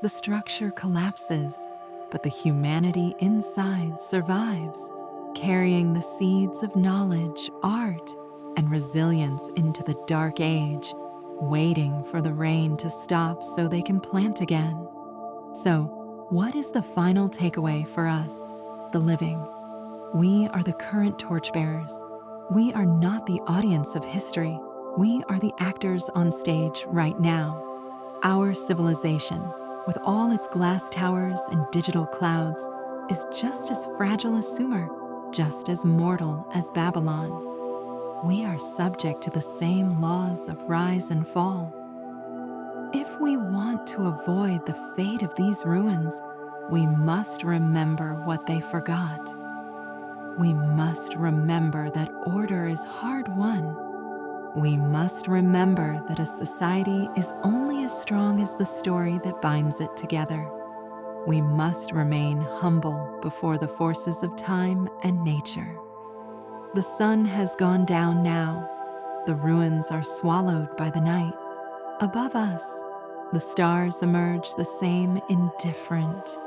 Speaker 1: The structure collapses, but the humanity inside survives, carrying the seeds of knowledge, art, and resilience into the dark age, waiting for the rain to stop so they can plant again. So, what is the final takeaway for us, the living? We are the current torchbearers. We are not the audience of history. We are the actors on stage right now. Our civilization, with all its glass towers and digital clouds, is just as fragile as Sumer, just as mortal as Babylon. We are subject to the same laws of rise and fall. If we want to avoid the fate of these ruins, we must remember what they forgot. We must remember that order is hard-won. We must remember that a society is only as strong as the story that binds it together. We must remain humble before the forces of time and nature. The sun has gone down now. The ruins are swallowed by the night. Above us, the stars emerge the same indifferent,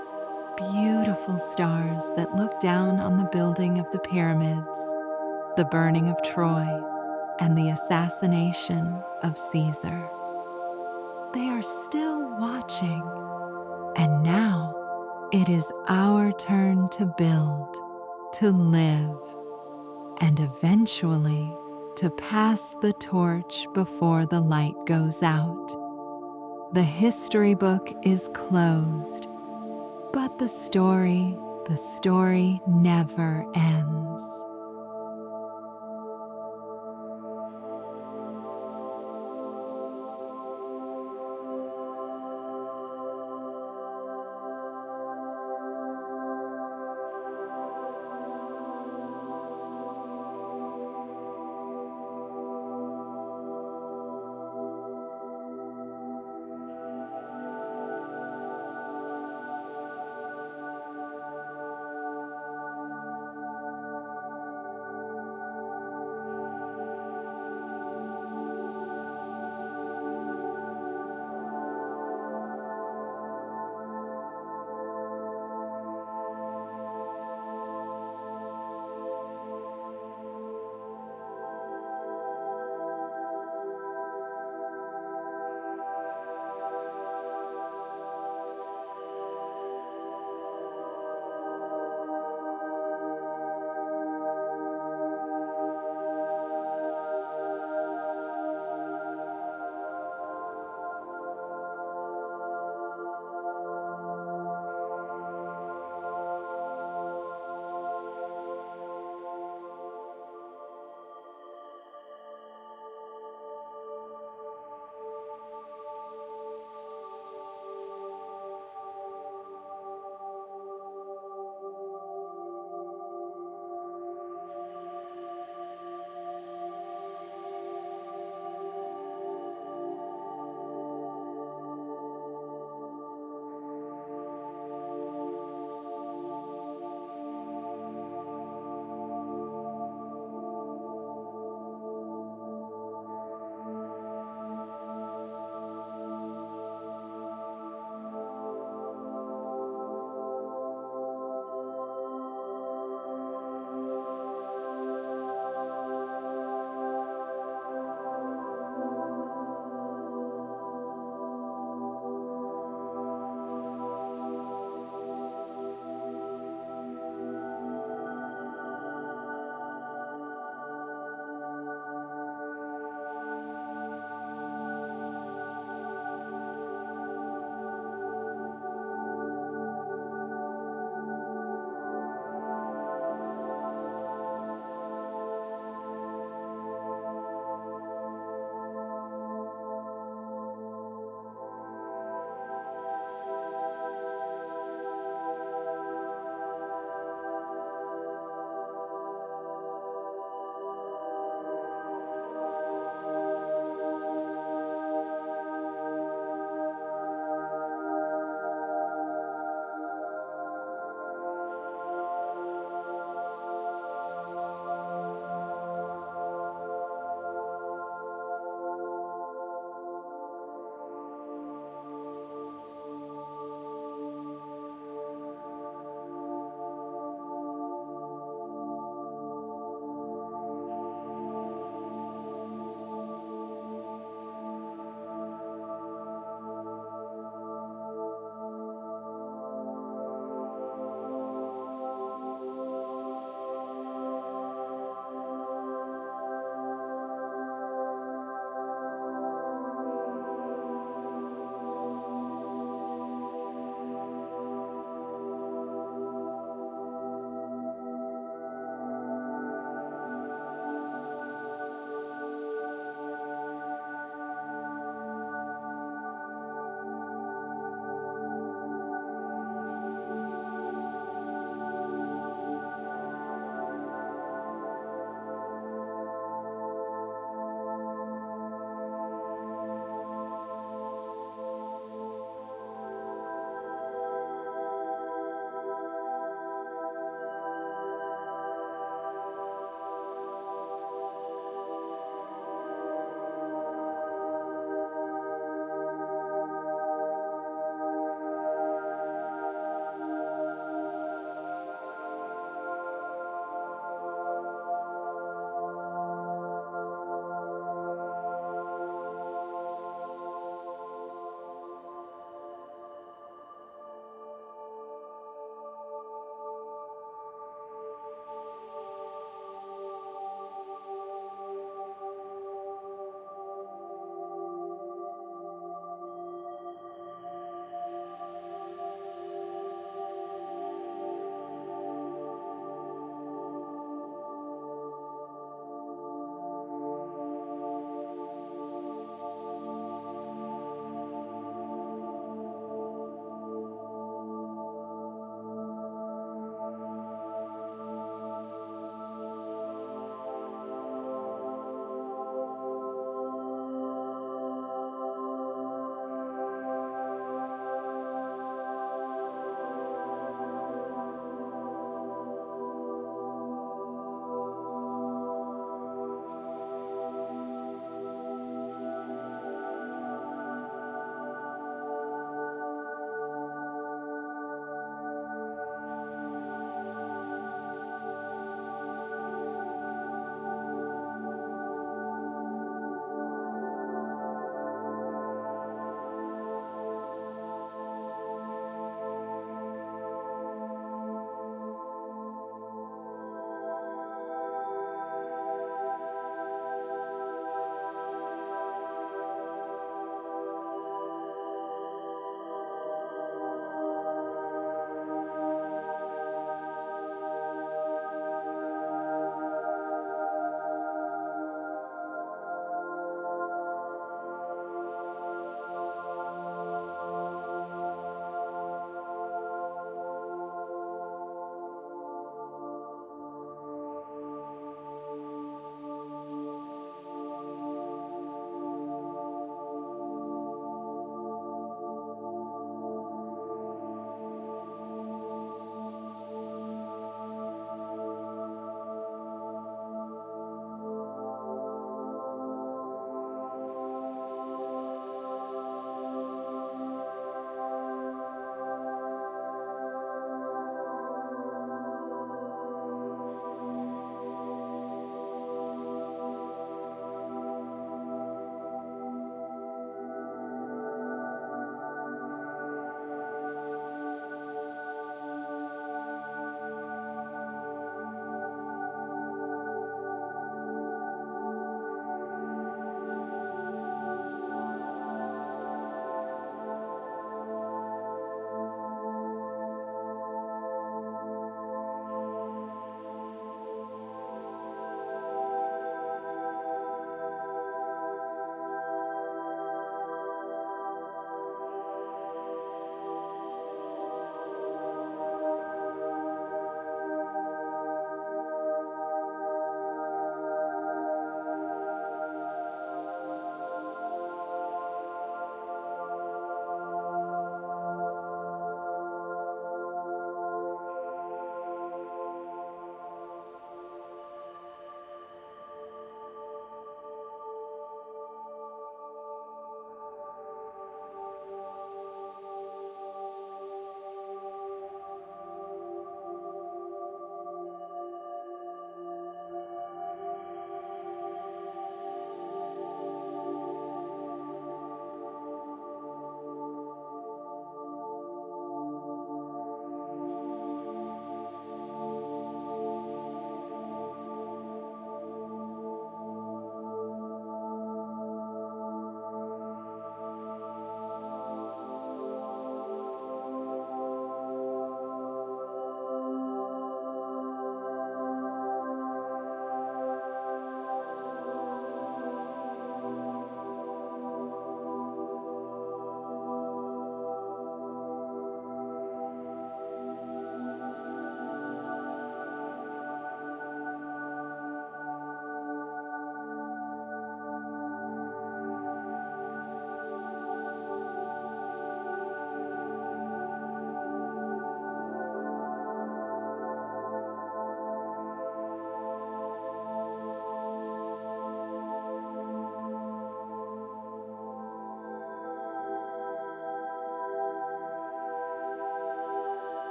Speaker 1: beautiful stars that look down on the building of the pyramids, the burning of Troy, and the assassination of Caesar. They are still watching, and now it is our turn to build, to live, and eventually to pass the torch before the light goes out. The history book is closed, but the story never ends.